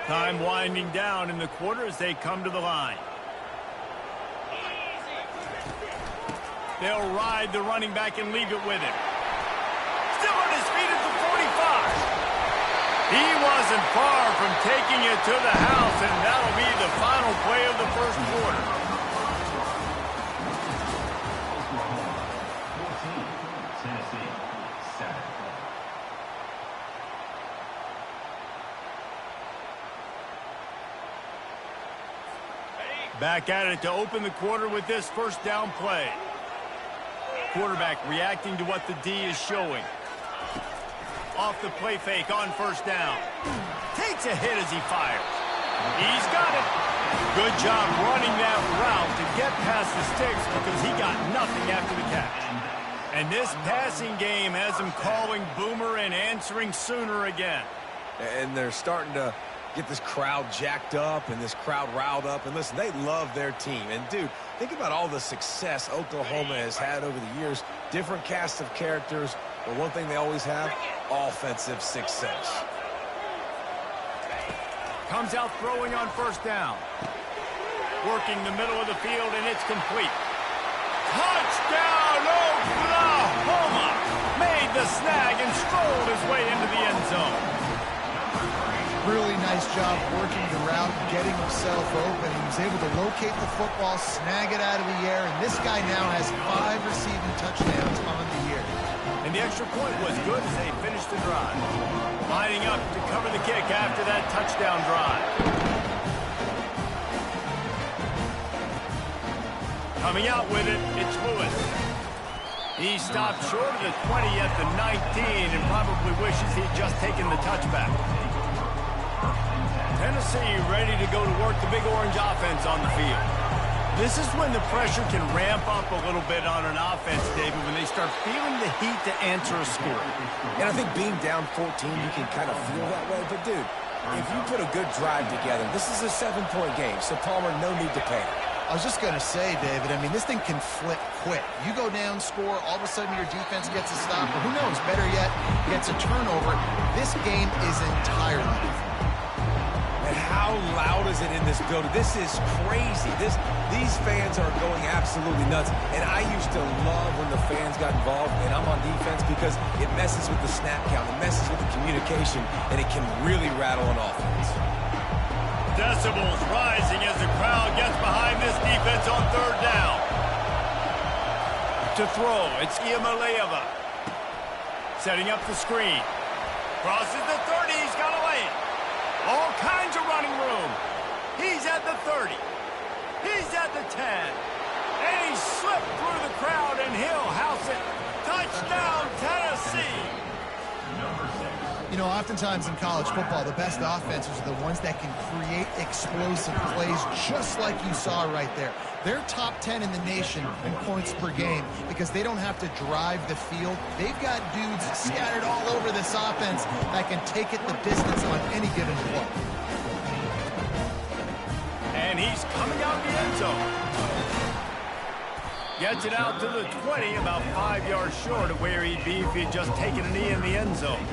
Time winding down in the quarter as they come to the line. They'll ride the running back and leave it with him. Still on his feet at the 45. He wasn't far from taking it to the house, and that'll be the final play of the first quarter. Back at it to open the quarter with this first down play. Quarterback reacting to what the D is showing. Off the play fake on first down. Takes a hit as he fires. He's got it. Good job running that route to get past the sticks because he got nothing after the catch. And this passing game has him calling Boomer and answering Sooner again. And they're starting to get this crowd jacked up and this crowd riled up. And listen, they love their team. And, dude, think about all the success Oklahoma has had over the years. Different cast of characters. But one thing they always have, offensive success. Comes out throwing on first down. Working the middle of the field, and it's complete. Touchdown, Oklahoma! Made the snag and strolled his way into the end zone. Really nice job working the route, getting himself open. He was able to locate the football, snag it out of the air, and this guy now has 5 receiving touchdowns on the year. And the extra point was good as they finished the drive. Lining up to cover the kick after that touchdown drive. Coming out with it, it's Lewis. He stopped short of the 20 at the 19 and probably wishes he'd just taken the touchback. Tennessee ready to go to work the Big Orange offense on the field. This is when the pressure can ramp up a little bit on an offense, David, when they start feeling the heat to answer a score. And I think being down 14, you can kind of feel that way. But, dude, if you put a good drive together, this is a 7-point game, so Palmer, no need to panic. I was just going to say, David, I mean, this thing can flip quick. You go down, score, all of a sudden your defense gets a stop, or who knows, better yet, gets a turnover. This game is entirely different. And how loud is it in this building? This is crazy. These fans are going absolutely nuts. And I used to love when the fans got involved, and I'm on defense because it messes with the snap count, it messes with the communication, and it can really rattle an offense. Decibels rising as the crowd gets behind this defense on third down. To throw, it's Iamaleava. Setting up the screen. Crosses the 30, he's got to lay it. All kinds of running room. He's at the 30. He's at the 10. And he slipped through the crowd, and he'll house it. Touchdown, Tennessee. You know, oftentimes in college football, the best offenses are the ones that can create explosive plays, just like you saw right there. They're top 10 in the nation in points per game because they don't have to drive the field. They've got dudes scattered all over this offense that can take it the distance on any given play. And he's coming out the end zone. Gets it out to the 20, about 5 yards short of where he'd be if he'd just taken a knee in the end zone.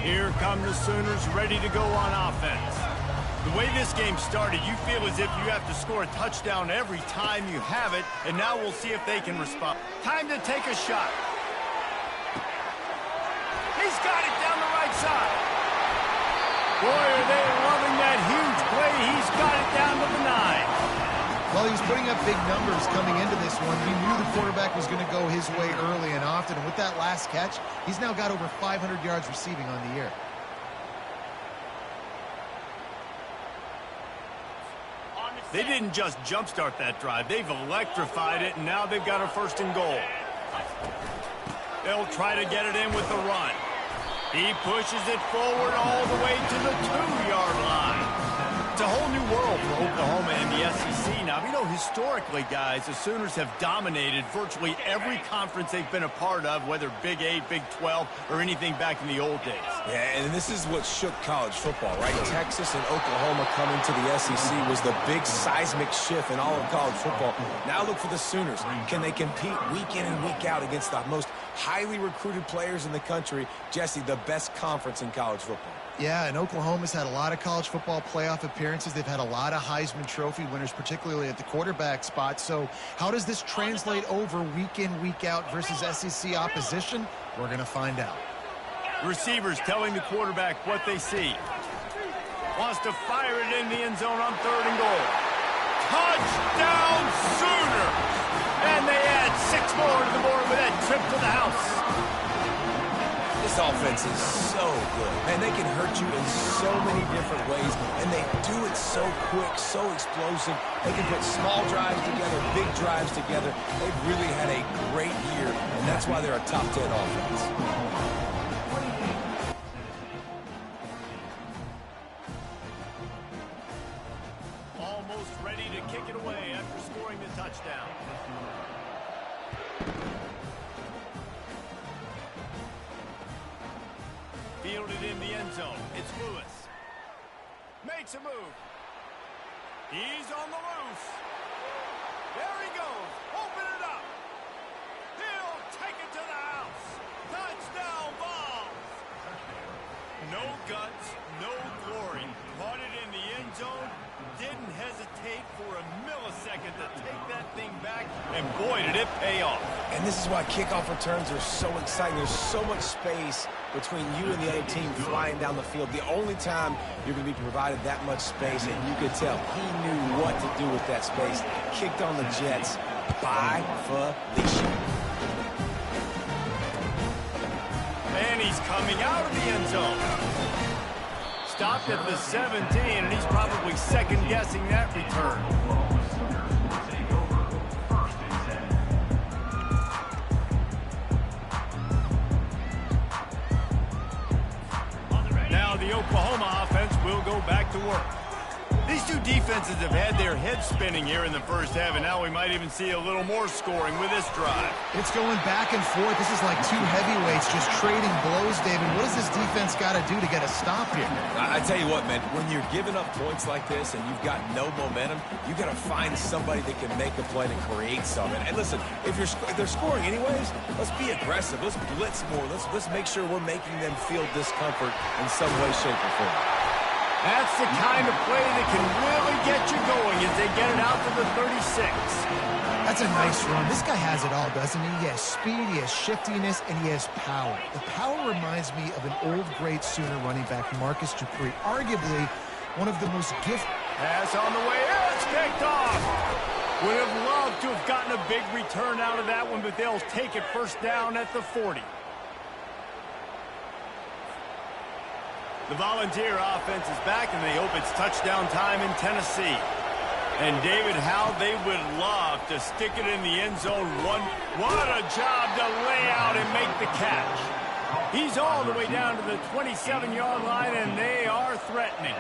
Here come the Sooners ready to go on offense. The way this game started, you feel as if you have to score a touchdown every time you have it, and now we'll see if they can respond. Time to take a shot. He's got it down the right side. Boy, are they loving that huge play. He's got it down to the 9. Well, he was putting up big numbers coming into this one. He knew the quarterback was going to go his way early and often. And with that last catch, he's now got over 500 yards receiving on the year. They didn't just jumpstart that drive. They've electrified it, and now they've got a 1st and goal. They'll try to get it in with the run. He pushes it forward all the way to the 2-yard line. It's a whole new world for Oklahoma and the SEC now. You know, historically, guys, the Sooners have dominated virtually every conference they've been a part of, whether Big 8, Big 12, or anything back in the old days. Yeah, and this is what shook college football, right? Texas and Oklahoma coming to the SEC was the big seismic shift in all of college football. Now look for the Sooners. Can they compete week in and week out against the most highly recruited players in the country? Jesse, the best conference in college football. Yeah, and Oklahoma's had a lot of college football playoff appearances. They've had a lot of Heisman Trophy winners, particularly at the quarterback spot. So how does this translate over week in, week out versus SEC opposition? We're going to find out. Receivers telling the quarterback what they see. Wants to fire it in the end zone on 3rd and goal. Touchdown Sooners! And they add 6 more to the board with that trip to the house. This offense is so good. Man, they can hurt you in so many different ways, and they do it so quick, so explosive. They can put small drives together, big drives together. They've really had a great year, and that's why they're a top 10 offense. Almost ready to kick it away after scoring the touchdown. Fielded in the end zone. It's Lewis. Makes a move. He's on the loose. There he goes. Open it up. He'll take it to the house. Touchdown Vols. No guts, no glory. Caught it in the end zone. Didn't hesitate for a millisecond to take that thing back, and boy, did it pay off. And this is why kickoff returns are so exciting. There's so much space between you and the other team flying down the field. The only time you're going to be provided that much space, and you could tell he knew what to do with that space. Kicked on the Jets by Felicia. And he's coming out of the end zone. Stopped at the 17, and he's probably second-guessing that return. Now the Oklahoma offense will go back to work. These two defenses have had their heads spinning here in the first half, and now we might even see a little more scoring with this drive. It's going back and forth. This is like two heavyweights just trading blows, David. What does this defense got to do to get a stop here? I tell you what, man, when you're giving up points like this and you've got no momentum, you got to find somebody that can make a play to create something. And listen, if they're scoring anyways, let's be aggressive. Let's blitz more. Let's make sure we're making them feel discomfort in some way, shape, or form. That's the kind of play that can really get you going as they get it out to the 36. That's a nice run. This guy has it all, doesn't he? He has speed, he has shiftiness, and he has power. The power reminds me of an old, great Sooner running back, Marcus Dupree, arguably one of the most gifted. Pass on the way. It's picked off. Would have loved to have gotten a big return out of that one, but they'll take it first down at the 40. The Volunteer offense is back, and they hope it's touchdown time in Tennessee. And, David, how they would love to stick it in the end zone. What a job to lay out and make the catch. He's all the way down to the 27-yard line, and they are threatening.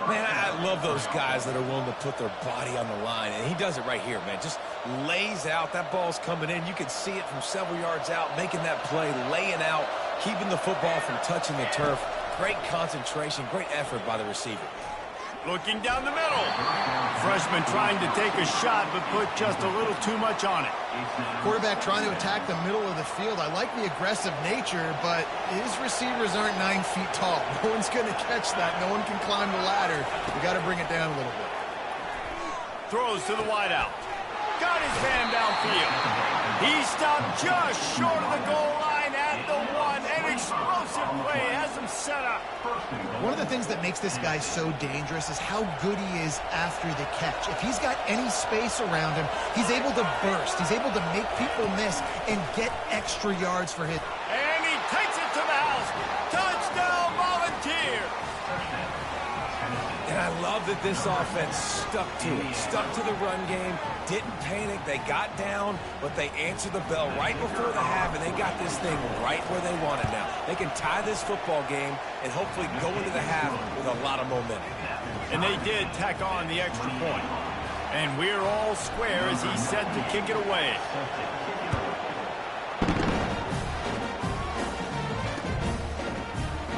Man, I love those guys that are willing to put their body on the line, and he does it right here, man. Just lays out. That ball's coming in. You can see it from several yards out, making that play, laying out, keeping the football from touching the turf. Great concentration, great effort by the receiver. Looking down the middle. Freshman trying to take a shot, but put just a little too much on it. Quarterback trying to attack the middle of the field. I like the aggressive nature, but his receivers aren't 9 feet tall. No one's going to catch that. No one can climb the ladder. We got to bring it down a little bit. Throws to the wideout. Got his man downfield. He stopped just short of the goal line at the 1. An explosive play has him set up. One of the things that makes this guy so dangerous is how good he is after the catch. If he's got any space around him, he's able to burst. He's able to make people miss and get extra yards for his. And he takes it to the house. Touchdown, Volunteer. And I love that this offense stuck to it, stuck to the run game, didn't panic. They got down, but they answered the bell right before the half, and they got this thing right where they want it now. They can tie this football game and hopefully go into the half with a lot of momentum. And they did tack on the extra point. And we're all square as he's set to kick it away.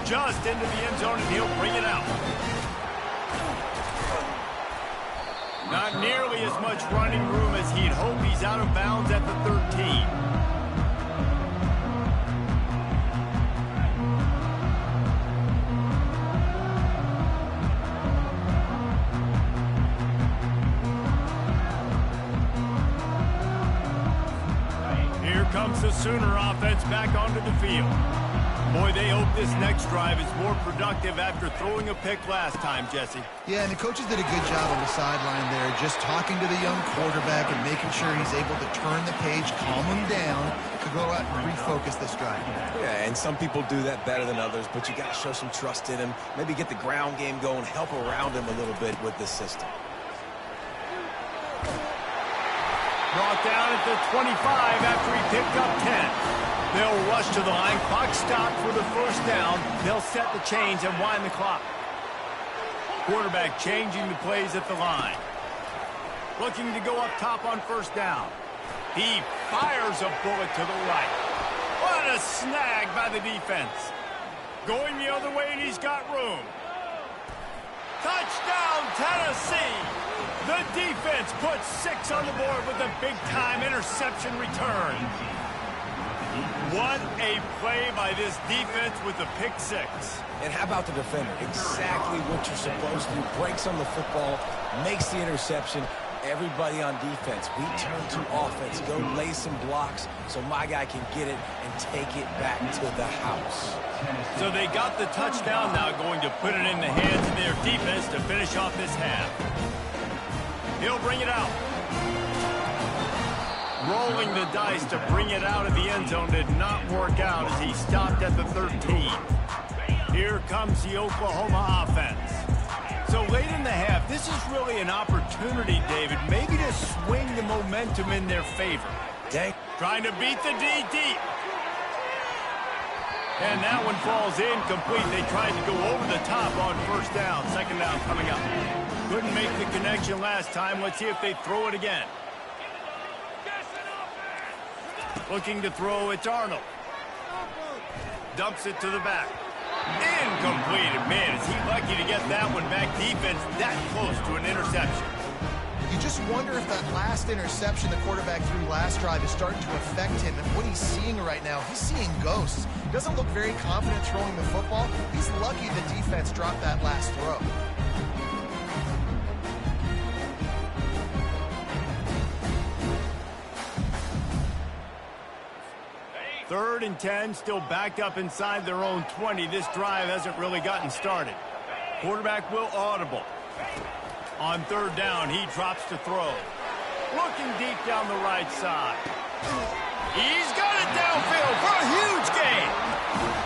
Just into the end zone, and he'll bring it out. Not nearly as much running room as he'd hoped. He's out of bounds at the 13. Here comes the Sooner offense back onto the field. Boy, they hope this next drive is more productive after throwing a pick last time, Jesse. Yeah, and the coaches did a good job on the sideline there, just talking to the young quarterback and making sure he's able to turn the page, calm him down, to go out and refocus this drive. Yeah, and some people do that better than others, but you got to show some trust in him, maybe get the ground game going, help around him a little bit with this system. Brought down at the 25 after he picked up 10. They'll rush to the line. Clock stopped for the first down. They'll set the chains and wind the clock. Quarterback changing the plays at the line. Looking to go up top on first down. He fires a bullet to the right. What a snag by the defense. Going the other way, and he's got room. Touchdown, Tennessee! The defense puts 6 on the board with a big-time interception return. What a play by this defense with the pick 6. And how about the defender? Exactly what you're supposed to do. Breaks on the football, makes the interception. Everybody on defense, we turn to offense. Go lay some blocks so my guy can get it and take it back to the house. So they got the touchdown now, going to put it in the hands of their defense to finish off this half. He'll bring it out. Rolling the dice to bring it out of the end zone did not work out as he stopped at the 13. Here comes the Oklahoma offense. So late in the half, this is really an opportunity, David, maybe to swing the momentum in their favor. Dang. Trying to beat the D deep. And that one falls incomplete. They tried to go over the top on first down. Second down coming up. Couldn't make the connection last time. Let's see if they throw it again. Looking to throw, it's Arnold. Dumps it to the back. Incomplete. Man, is he lucky to get that one back. Defense that close to an interception. You just wonder if that last interception the quarterback threw last drive is starting to affect him and what he's seeing right now. He's seeing ghosts. Doesn't look very confident throwing the football. He's lucky the defense dropped that last throw. Third and 10, still backed up inside their own 20. This drive hasn't really gotten started. Quarterback will audible. On third down, he drops to throw. Looking deep down the right side. He's got it downfield for a huge gain.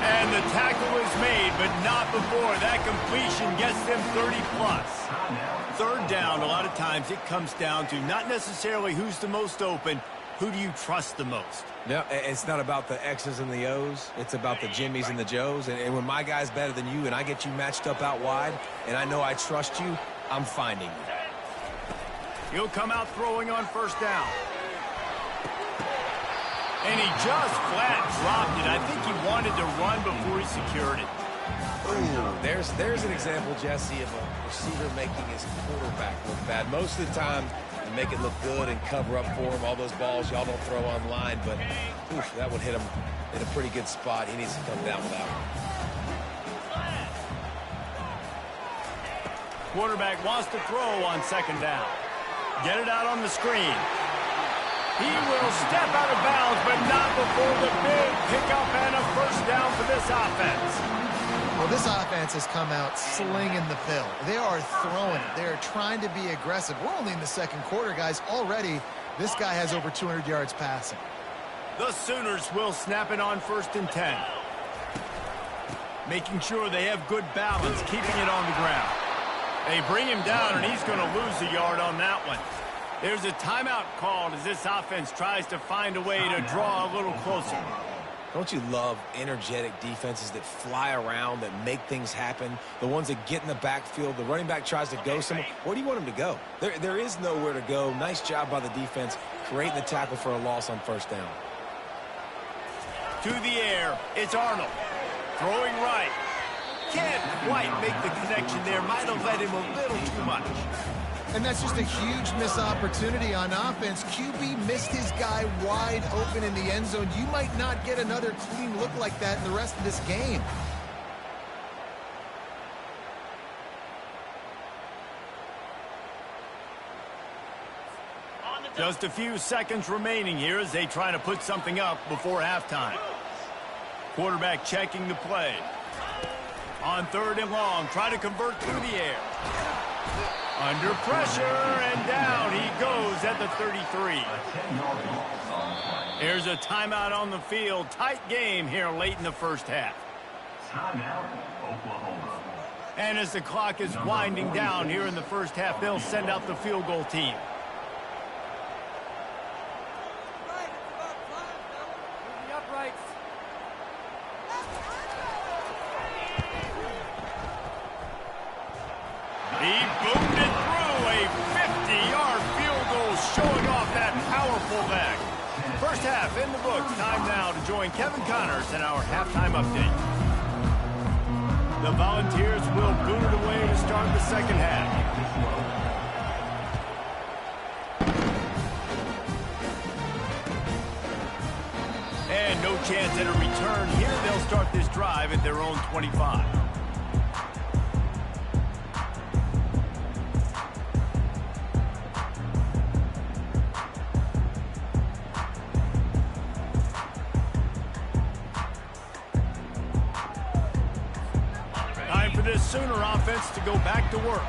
And the tackle is made, but not before. That completion gets them 30-plus. Third down, a lot of times it comes down to not necessarily who's the most open, who do you trust the most? No, it's not about the X's and the O's. It's about the Jimmies and the Joes. And when my guy's better than you and I get you matched up out wide and I know I trust you, I'm finding you. He'll come out throwing on first down. And he just flat dropped it. I think he wanted to run before he secured it. Ooh, there's an example, Jesse, of a receiver making his quarterback look bad. Most of the time, you make it look good and cover up for him. All those balls y'all don't throw on line, but oof, that would hit him in a pretty good spot. He needs to come down with that one. Quarterback wants to throw on second down. Get it out on the screen. He will step out of bounds, but not before the big pickup and a first down for this offense. Well, this offense has come out slinging the pill. They are throwing it. They are trying to be aggressive. We're only in the second quarter, guys. Already, this guy has over 200 yards passing. The Sooners will snap it on first and 10. Making sure they have good balance, keeping it on the ground. They bring him down, and he's going to lose a yard on that one. There's a timeout called as this offense tries to find a way to draw a little closer. Don't you love energetic defenses that fly around, that make things happen? The ones that get in the backfield, the running back tries to go somewhere. Where do you want him to go? There is nowhere to go. Nice job by the defense, creating the tackle for a loss on first down. To the air, it's Arnold. Throwing right. Can't quite make the connection there. Might have led him a little too much. And that's just a huge missed opportunity on offense. QB missed his guy wide open in the end zone. You might not get another clean look like that in the rest of this game. Just a few seconds remaining here as they try to put something up before halftime. Quarterback checking the play. On third and long, try to convert through the air. Under pressure, and down he goes at the 33. Here's a timeout on the field. Tight game here late in the first half. Timeout, Oklahoma. And as the clock is winding down here in the first half, they'll send out the field goal team. He boomed it through a 50-yard field goal, showing off that powerful leg. First half in the books. Time now to join Kevin Connors in our halftime update. The Volunteers will boot it away to start the second half. And no chance at a return here. They'll start this drive at their own 25. This Sooner offense to go back to work.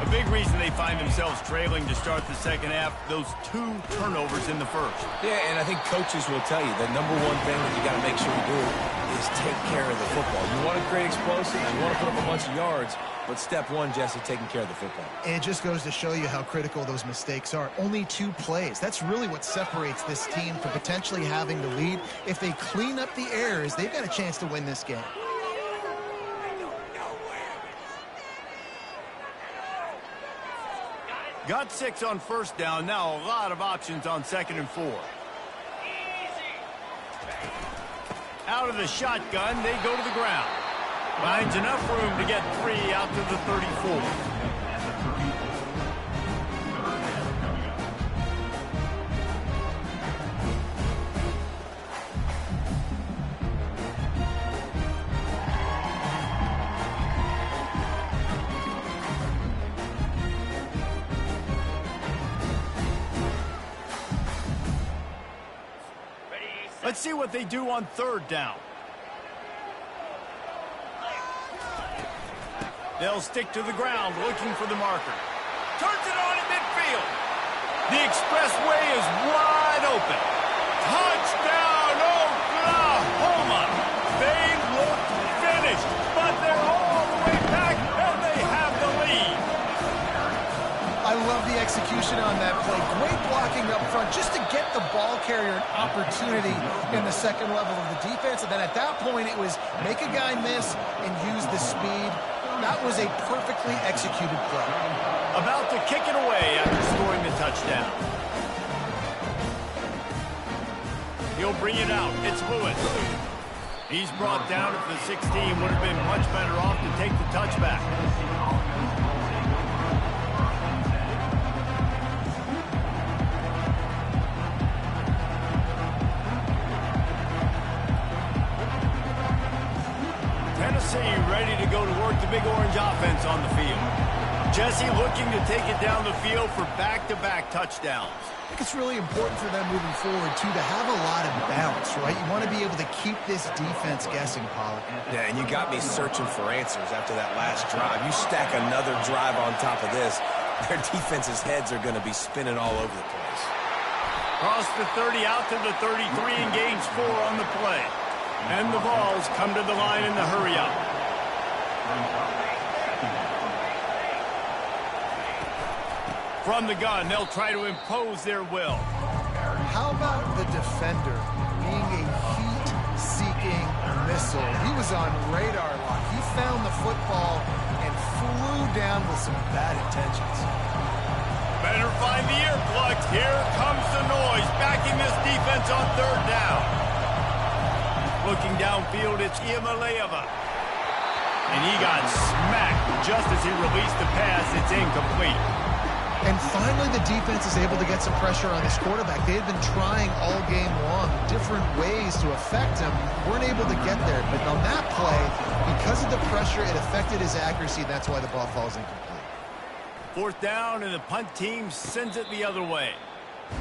A big reason they find themselves trailing to start the second half, those 2 turnovers in the first. Yeah, and I think coaches will tell you the number one thing that you got to make sure you do is take care of the football. You want to create explosives, you want to put up a bunch of yards, but step one, Jesse, taking care of the football. It just goes to show you how critical those mistakes are. Only 2 plays. That's really what separates this team from potentially having the lead. If they clean up the errors, they've got a chance to win this game. Got 6 on first down. Now a lot of options on 2nd and 4. Out of the shotgun, they go to the ground. Finds enough room to get 3 out to the 34. Let's see what they do on 3rd down. They'll stick to the ground, looking for the marker. Turns it on in midfield. The expressway is wide open. Touchdown, Oklahoma! They look finished, but they're all the way back, and they have the lead. I love the execution on that play. Great blocking up front just to get the ball carrier an opportunity in the 2nd level of the defense. And then at that point, it was make a guy miss and use the speed. That was a perfectly executed play. About to kick it away after scoring the touchdown. He'll bring it out. It's Lewis. He's brought down at the 16. Would have been much better off to take the touchback. Ready to go to work the big orange offense on the field. Jesse looking to take it down the field for back-to-back touchdowns. I think it's really important for them moving forward, too, to have a lot of bounce, right? You want to be able to keep this defense guessing, Pollard. Yeah, and you got me searching for answers after that last drive. You stack another drive on top of this, their defense's heads are going to be spinning all over the place. Cross the 30 out to the 33 and gains 4 on the play. And the Vols come to the line in the hurry-up. From the gun, they'll try to impose their will. How about the defender being a heat-seeking missile? He was on radar lock. He found the football and flew down with some bad intentions. Better find the earplugs. Here comes the noise, backing this defense on 3rd down. Looking downfield, it's Iamaleava. And he got smacked just as he released the pass. It's incomplete. And finally, the defense is able to get some pressure on this quarterback. They had been trying all game long different ways to affect him. Weren't able to get there. But on that play, because of the pressure, it affected his accuracy. That's why the ball falls incomplete. 4th down, and the punt team sends it the other way.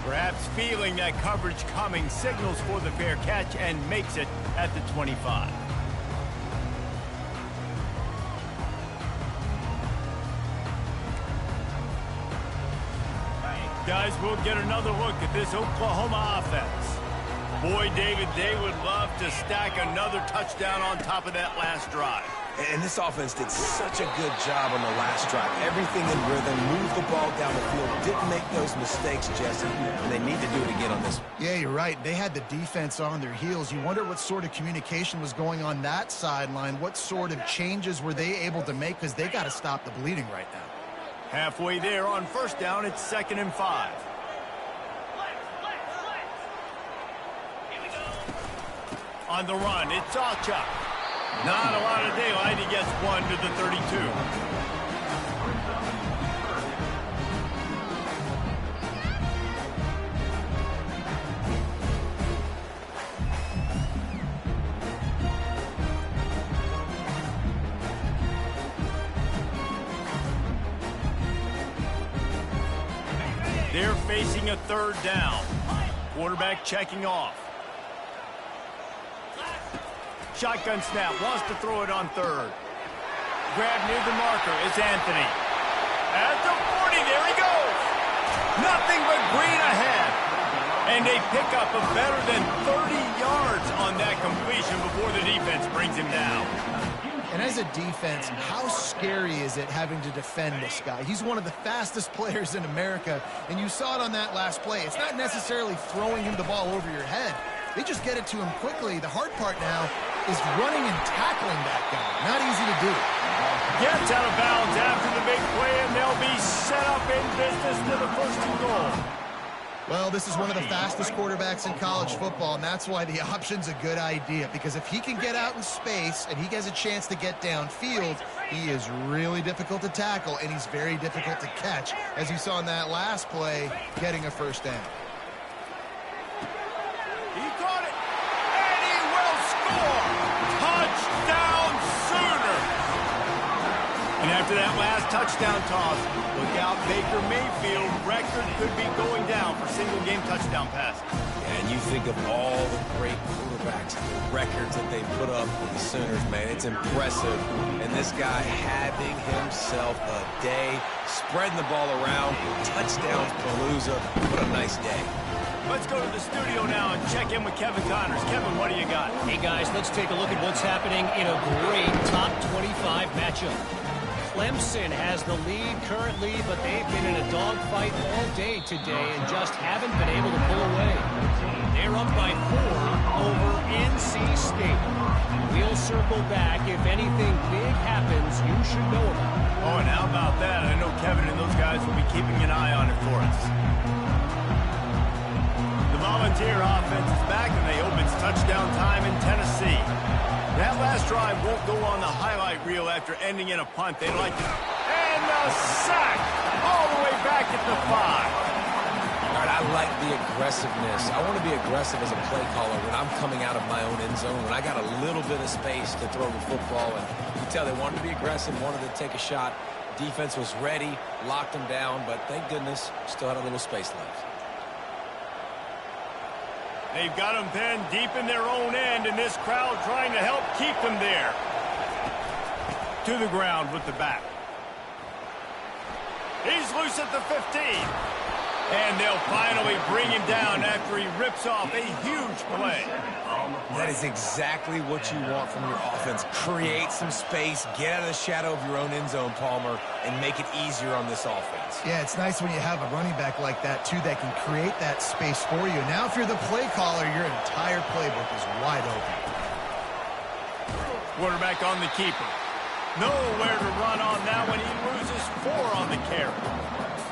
Perhaps feeling that coverage coming, signals for the fair catch and makes it at the 25. Guys, we'll get another look at this Oklahoma offense. Boy, David, they would love to stack another touchdown on top of that last drive. And this offense did such a good job on the last drive. Everything in rhythm, moved the ball down the field, didn't make those mistakes, Jesse, and they need to do it again on this one. Yeah, you're right. They had the defense on their heels. You wonder what sort of communication was going on that sideline. What sort of changes were they able to make, because they got to stop the bleeding right now. Halfway there on 1st down, it's 2nd and 5. On the run, it's Alchuk. Not a lot of daylight. He gets 1 to the 32. They're facing a 3rd down. Quarterback checking off. Shotgun snap, wants to throw it on 3rd. Grab near the marker, it's Anthony. At the 40, there he goes. Nothing but green ahead. And they pick up a better than 30 yards on that completion before the defense brings him down. And as a defense, how scary is it having to defend this guy? He's one of the fastest players in America, and you saw it on that last play. It's not necessarily throwing him the ball over your head. They just get it to him quickly. The hard part now is running and tackling that guy. Not easy to do. Gets out of bounds after the big play, and they'll be set up in business to the first and goal. Well, this is one of the fastest quarterbacks in college football, and that's why the option's a good idea. Because if he can get out in space and he has a chance to get downfield, he is really difficult to tackle, and he's very difficult to catch, as you saw in that last play, getting a first down. He caught it, and he will score! Touchdown Sooners! And after that last touchdown toss, look out, Baker Mayfield record could be going down for single-game touchdown passes. Yeah, and you think of all the great quarterbacks, the records that they put up with the Sooners, man. It's impressive. And this guy having himself a day, spreading the ball around, touchdowns, Palooza. What a nice day. Let's go to the studio now and check in with Kevin Connors. Kevin, what do you got? Hey, guys, let's take a look at what's happening in a great top 25 matchup. Clemson has the lead currently, but they've been in a dogfight all day today and just haven't been able to pull away. They're up by 4 over NC State. We'll circle back. If anything big happens, you should know about it. Oh, and how about that? I know Kevin and those guys will be keeping an eye on it for us. The Volunteer offense is back, and they opens touchdown time in Tennessee. That last drive won't go on the highlight reel after ending in a punt. They like it. And a sack all the way back at the 5. All right, I like the aggressiveness. I want to be aggressive as a play caller when I'm coming out of my own end zone, when I got a little bit of space to throw the football. And you can tell they wanted to be aggressive, wanted to take a shot. Defense was ready, locked them down, but thank goodness, still had a little space left. They've got them pinned deep in their own end, and this crowd trying to help keep them there. To the ground with the back. He's loose at the 15. And they'll finally bring him down after he rips off a huge play. That is exactly what you want from your offense. Create some space, get out of the shadow of your own end zone, Palmer, and make it easier on this offense. Yeah, it's nice when you have a running back like that, too, that can create that space for you. Now, if you're the play caller, your entire playbook is wide open. Quarterback on the keeper. Nowhere to run on that when he loses 4 on the carry.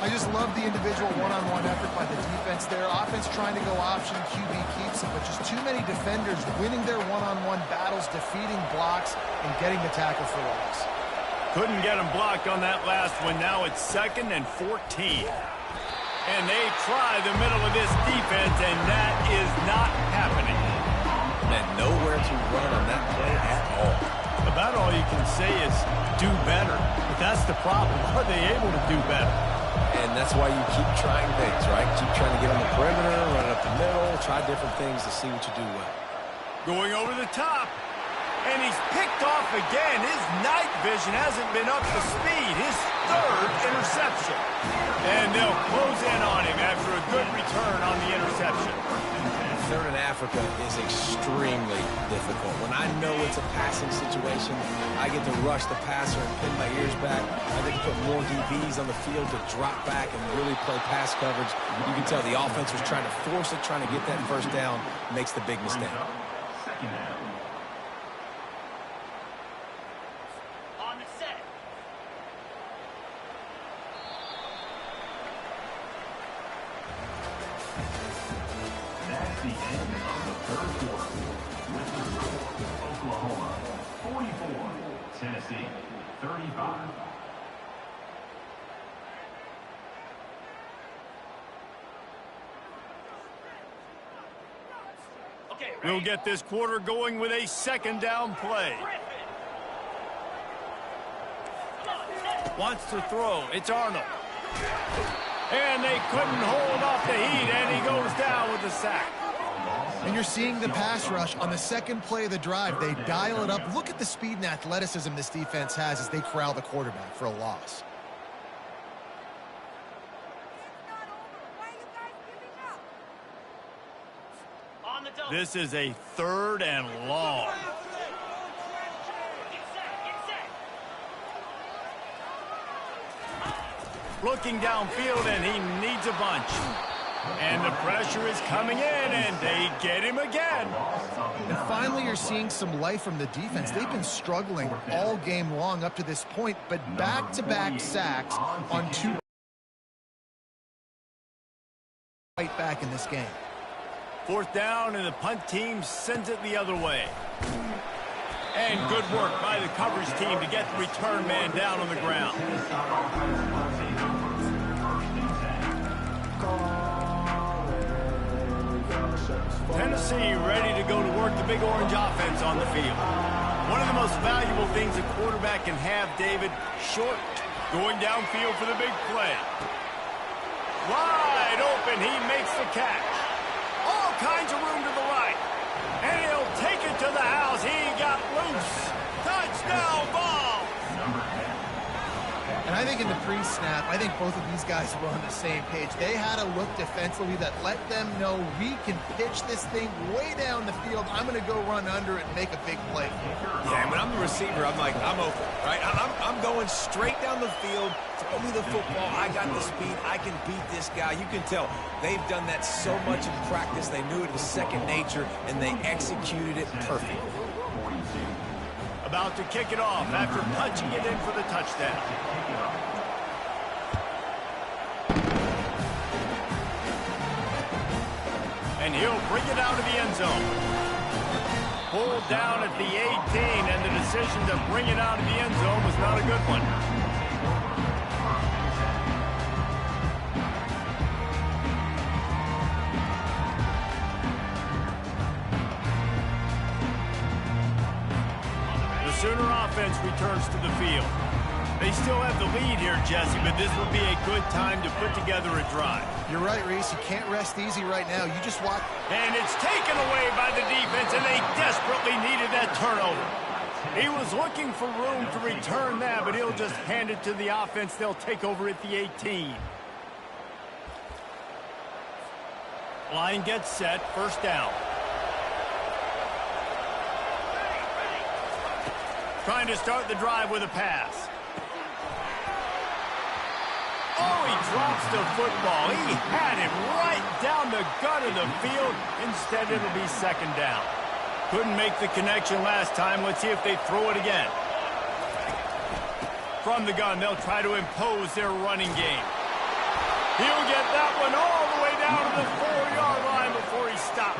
I just love the individual one-on-one effort by the defense there. Offense trying to go option, QB keeps it, but just too many defenders winning their one-on-one battles, defeating blocks, and getting the tackle for loss. Couldn't get him blocked on that last one. Now it's 2nd and 14. And they try the middle of this defense, and that is not happening. And nowhere to run on that play at all. About all you can say is do better. But that's the problem. Are they able to do better? And that's why you keep trying things, right? Keep trying to get on the perimeter, run up the middle, try different things to see what you do well. Going over the top. And he's picked off again. His night vision hasn't been up to speed. His 3rd interception. And they'll close in on him after a good return on the interception. 3rd in Africa is extremely difficult. When I know it's a passing situation, I get to rush the passer and pin my ears back. I get to put more DBs on the field to drop back and really play pass coverage. You can tell the offense was trying to force it, trying to get that first down, makes the big mistake. On the set. That's the end of the 3rd quarter. With the score, Oklahoma 44, Tennessee 35. We'll get this quarter going with a 2nd down play. Wants to throw. It's Arnold. And they couldn't hold off the heat, and he goes down with the sack. And you're seeing the pass rush on the 2nd play of the drive. They dial it up. Look at the speed and athleticism this defense has as they corral the quarterback for a loss. This is a 3rd and long. Looking downfield, and he needs a bunch. And the pressure is coming in, and they get him again. And finally, you're seeing some life from the defense. They've been struggling all game long up to this point, but back-to-back sacks on 2 right back in this game. 4th down, and the punt team sends it the other way. And good work by the coverage team to get the return man down on the ground. Tennessee ready to go to work the Big Orange offense on the field. One of the most valuable things a quarterback can have, David, short, going downfield for the big play. Wide open, he makes the catch. All kinds of room to the right. And he'll take it to the house. He got loose. Touchdown, Vols! And I think in the pre-snap, I think both of these guys were on the same page. They had a look defensively that let them know we can pitch this thing way down the field. I'm going to go run under it and make a big play. Yeah, when I'm the receiver, I'm like, I'm open, right? I'm going straight down the field. Throw me the football. I got the speed. I can beat this guy. You can tell they've done that so much in practice. They knew it was second nature, and they executed it perfectly. About to kick it off after punching it in for the touchdown. And he'll bring it out of the end zone. Pulled down at the 18, and the decision to bring it out of the end zone was not a good one. The Sooner offense returns to the field. They still have the lead here, Jesse, but this will be a good time to put together a drive. You're right, Reese. You can't rest easy right now. You just watch. And it's taken away by the defense, and they desperately needed that turnover. He was looking for room to return that, but he'll just hand it to the offense. They'll take over at the 18. Line gets set, 1st down. Trying to start the drive with a pass. Oh, he drops the football. He had it right down the gut of the field. Instead, it'll be 2nd down. Couldn't make the connection last time. Let's see if they throw it again. From the gun, they'll try to impose their running game. He'll get that one all the way down to the 4-yard line before he stops.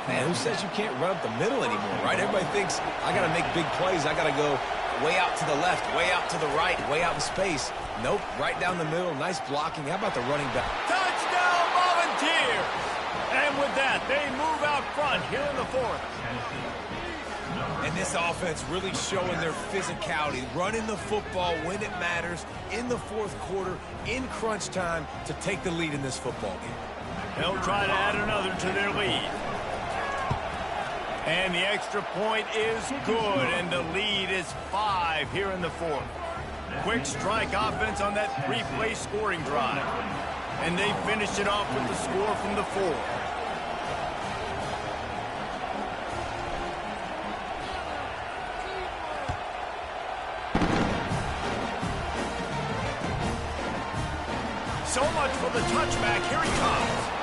Man, who says you can't run up the middle anymore, right? Everybody thinks I got to make big plays. I got to go way out to the left, way out to the right, way out in space. Nope, right down the middle. Nice blocking. How about the running back? Touchdown, Volunteers! And with that, they move out front here in the 4th. And this offense really showing their physicality, running the football when it matters, in the 4th quarter, in crunch time, to take the lead in this football game. They'll try to add another to their lead. And the extra point is good, and the lead is 5 here in the 4th. Quick strike offense on that 3-play scoring drive. And they finished it off with the score from the 4. So much for the touchback. Here he comes.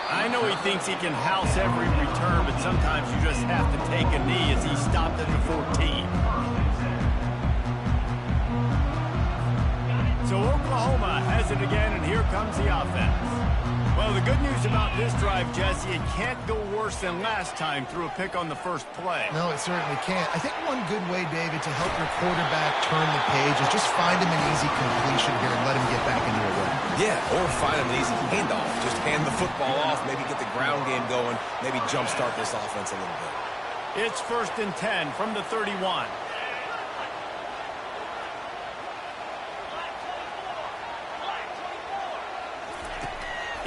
I know he thinks he can house every return, but sometimes you just have to take a knee as he stopped at the 14. So Oklahoma has it again, and here comes the offense. Well, the good news about this drive, Jesse, it can't go worse than last time through a pick on the first play. No, it certainly can't. I think one good way, David, to help your quarterback turn the page is just find him an easy completion here and let him get back into your run. Yeah, or find him an easy handoff. Just hand the football off, maybe get the ground game going, maybe jumpstart this offense a little bit. It's 1st and 10 from the 31.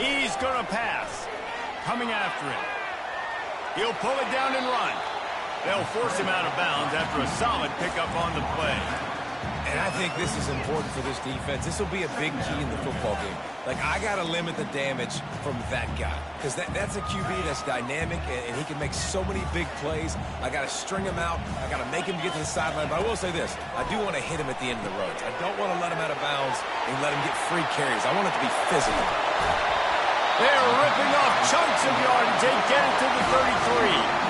He's going to pass. Coming after him. He'll pull it down and run. They'll force him out of bounds after a solid pickup on the play. And I think this is important for this defense. This will be a big key in the football game. Like, I got to limit the damage from that guy because that's a QB that's dynamic, and he can make so many big plays. I got to string him out. I got to make him get to the sideline. But I will say this. I do want to hit him at the end of the road. I don't want to let him out of bounds and let him get free carries. I want it to be physical. They're ripping off chunks of yardage. They get it to the 33.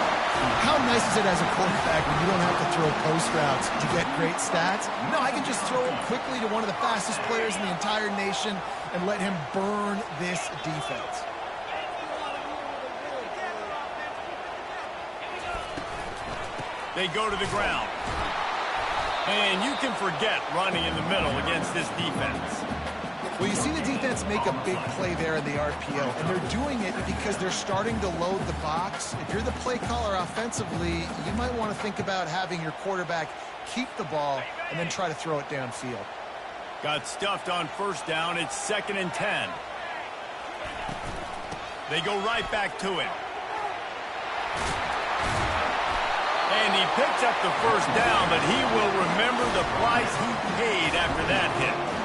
How nice is it as a quarterback when you don't have to throw post routes to get great stats? No, I can just throw it quickly to one of the fastest players in the entire nation and let him burn this defense. They go to the ground. And you can forget running in the middle against this defense. Well, you see the defense make a big play there in the RPO, and they're doing it because they're starting to load the box. If you're the play caller offensively, you might want to think about having your quarterback keep the ball and then try to throw it downfield. Got stuffed on first down. It's 2nd and 10. They go right back to him. And he picks up the first down, but he will remember the price he paid after that hit.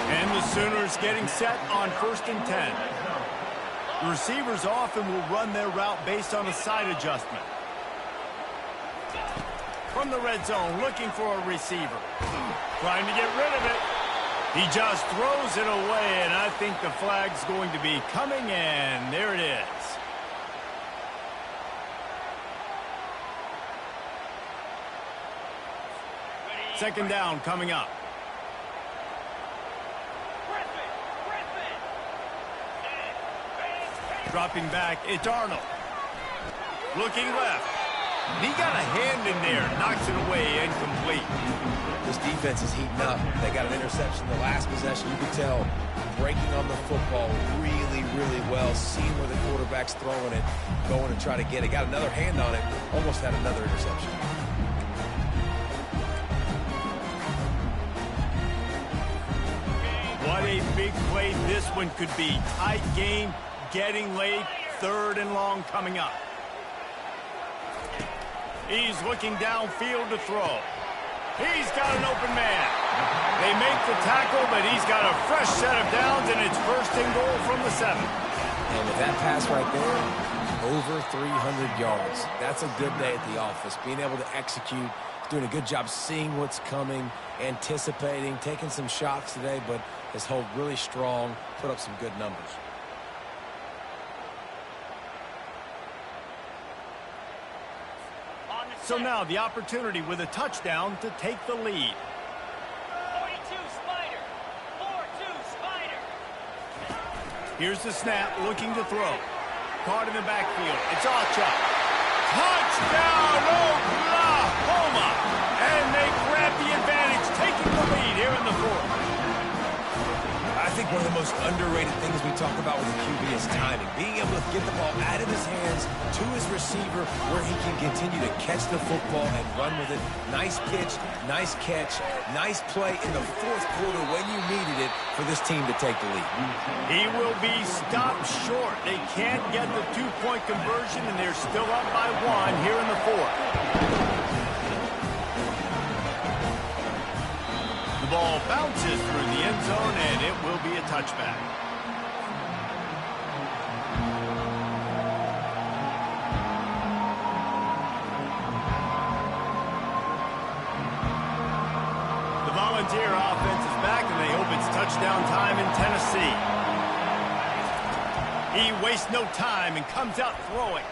And the Sooners getting set on 1st and 10. The receivers often will run their route based on a side adjustment. From the red zone, looking for a receiver. Trying to get rid of it. He just throws it away, and I think the flag's going to be coming in. There it is. Second down coming up. Dropping back, it's Arnold. Looking left. He got a hand in there, knocks it away, incomplete. This defense is heating up. They got an interception the last possession. You can tell breaking on the football really, really well, seeing where the quarterback's throwing it, going to try to get it. Got another hand on it, almost had another interception. What a big play this one could be. Tight game. Getting late, 3rd and long coming up. He's looking downfield to throw. He's got an open man. They make the tackle, but he's got a fresh set of downs, and it's 1st and goal from the 7. And with that pass right there, over 300 yards. That's a good day at the office. Being able to execute, doing a good job seeing what's coming, anticipating, taking some shots today, but has held really strong, put up some good numbers. So now the opportunity with a touchdown to take the lead. 42 Spider. 4-2 Spider. Here's the snap, looking to throw. Caught in the backfield. It's Ocha. Touchdown, Oklahoma! And they grab the advantage, taking the lead here in the 4th. I think one of the most underrated things we talk about with the QB is timing. Being able to get the ball out of his hands to his receiver where he can continue to catch the football and run with it. Nice pitch, nice catch, nice play in the 4th quarter when you needed it for this team to take the lead. He will be stopped short. They can't get the 2-point conversion, and they're still up by 1 here in the 4th. The ball bounces through the end zone, and it will be a touchback. The Volunteer offense is back, and they hope it's touchdown time in Tennessee. He wastes no time and comes out throwing.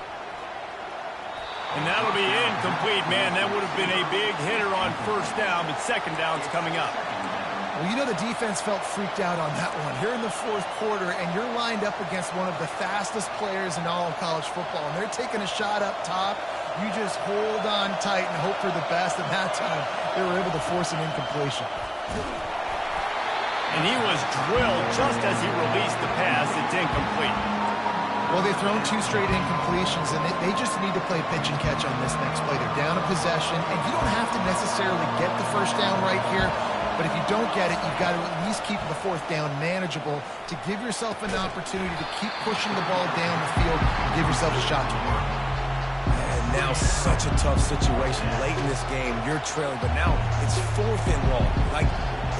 And that'll be incomplete, man. That would have been a big hitter on 1st down, but 2nd down's coming up. Well, you know the defense felt freaked out on that one. Here in the 4th quarter, and you're lined up against one of the fastest players in all of college football, and they're taking a shot up top. You just hold on tight and hope for the best, and that time they were able to force an incompletion. And he was drilled just as he released the pass. It's incomplete. Well, they've thrown 2 straight incompletions, and they just need to play pitch and catch on this next play. They're down a possession, and you don't have to necessarily get the 1st down right here, but if you don't get it, you've got to at least keep the 4th down manageable to give yourself an opportunity to keep pushing the ball down the field and give yourself a shot to win. And now such a tough situation. Late in this game, you're trailing, but now it's 4th and long. Like,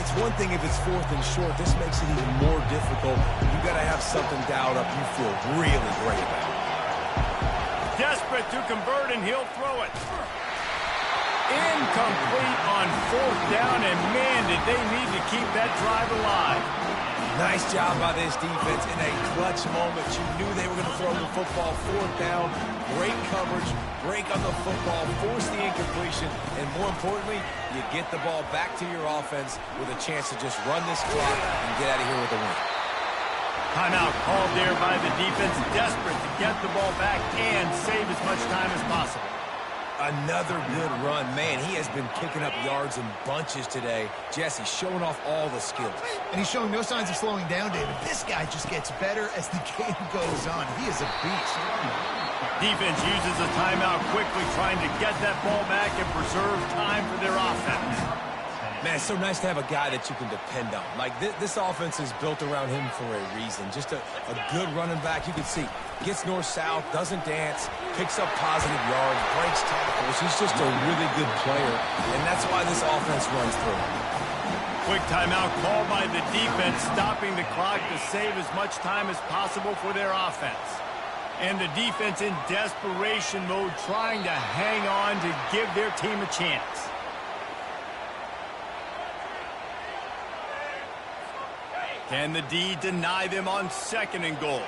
it's one thing if it's 4th and short. This makes it even more difficult. You got to have something dialed up you feel really great about. Desperate to convert, and he'll throw it. Incomplete on 4th down, and man, did they need to keep that drive alive. Nice job by this defense in a clutch moment. You knew they were going to throw the football 4th down. Great coverage, break on the football, force the incompletion, and more importantly, you get the ball back to your offense with a chance to just run this clock and get out of here with a win. Timeout called there by the defense, desperate to get the ball back and save as much time as possible. Another good run. Man, he has been picking up yards in bunches today. Jesse showing off all the skills. And he's showing no signs of slowing down, David. This guy just gets better as the game goes on. He is a beast. Defense uses a timeout quickly, trying to get that ball back and preserve time for their offense. Man, it's so nice to have a guy that you can depend on. Like, this offense is built around him for a reason. Just a good running back. You can see, gets north-south, doesn't dance, picks up positive yards, breaks tackles. He's just a really good player, and that's why this offense runs through. Quick timeout called by the defense, stopping the clock to save as much time as possible for their offense. And the defense in desperation mode, trying to hang on to give their team a chance. Can the D deny them on 2nd and goal?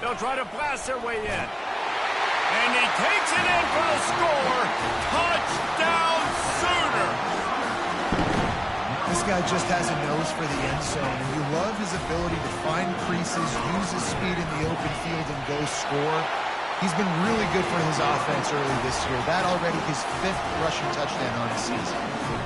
They'll try to blast their way in. And he takes it in for the score. Touchdown Sooner! This guy just has a nose for the end zone, and you love his ability to find creases, use his speed in the open field, and go score. He's been really good for his offense early this year. That already his 5th rushing touchdown on the season.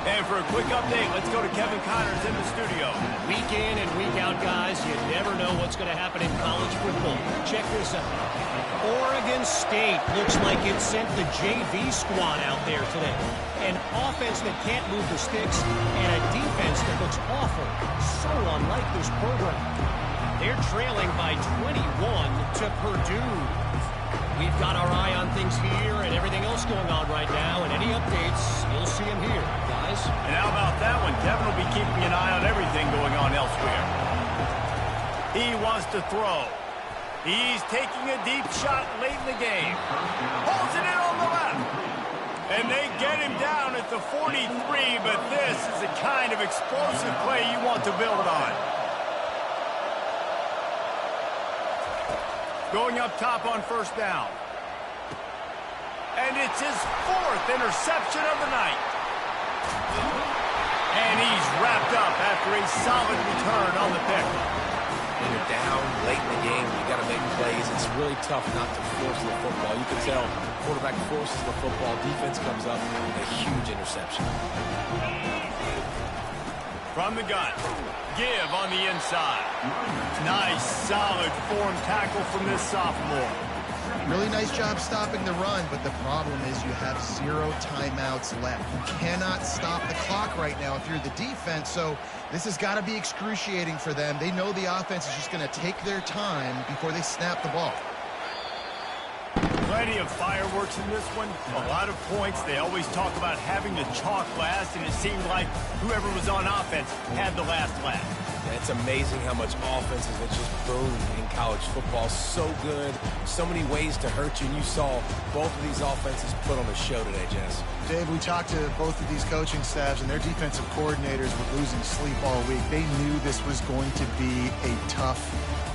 And for a quick update, let's go to Kevin Connors in the studio. Week in and week out, guys, you never know what's going to happen in college football. Check this out. Oregon State looks like it sent the JV squad out there today. An offense that can't move the sticks and a defense that looks awful. So unlike this program. They're trailing by 21 to Purdue. We've got our eye on things here and everything else going on right now, and any updates, you'll see them here, guys. And how about that one? Kevin will be keeping an eye on everything going on elsewhere. He wants to throw. He's taking a deep shot late in the game. Holds it in on the left. And they get him down at the 43, but this is the kind of explosive play you want to build on. Going up top on 1st down. And it's his 4th interception of the night. And he's wrapped up after a solid return on the pick. When you're down late in the game, you got to make plays. It's really tough not to force the football. You can tell quarterback forces the football. Defense comes up with a huge interception. From the gun. Give on the inside. Nice, solid form tackle from this sophomore. Really nice job stopping the run, but the problem is you have 0 timeouts left. You cannot stop the clock right now if you're the defense, so this has got to be excruciating for them. They know the offense is just going to take their time before they snap the ball. Plenty of fireworks in this one. A lot of points. They always talk about having to chalk last, and it seemed like whoever was on offense had the last laugh. Yeah, it's amazing how much offenses have just boomed in college football. So good. So many ways to hurt you, and you saw both of these offenses put on a show today, Jess. Dave, we talked to both of these coaching staffs, and their defensive coordinators were losing sleep all week. They knew this was going to be a tough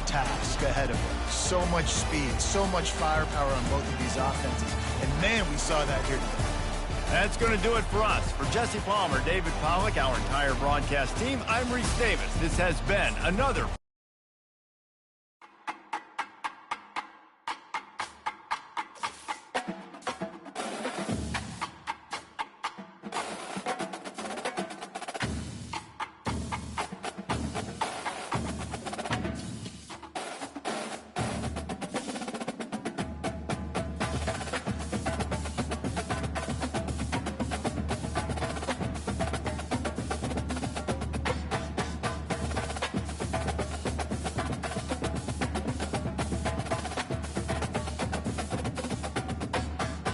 task ahead of them. So much speed, so much firepower on both of these offenses. And man, we saw that here today. That's going to do it for us. For Jesse Palmer, David Pollack, our entire broadcast team, I'm Reese Davis. This has been another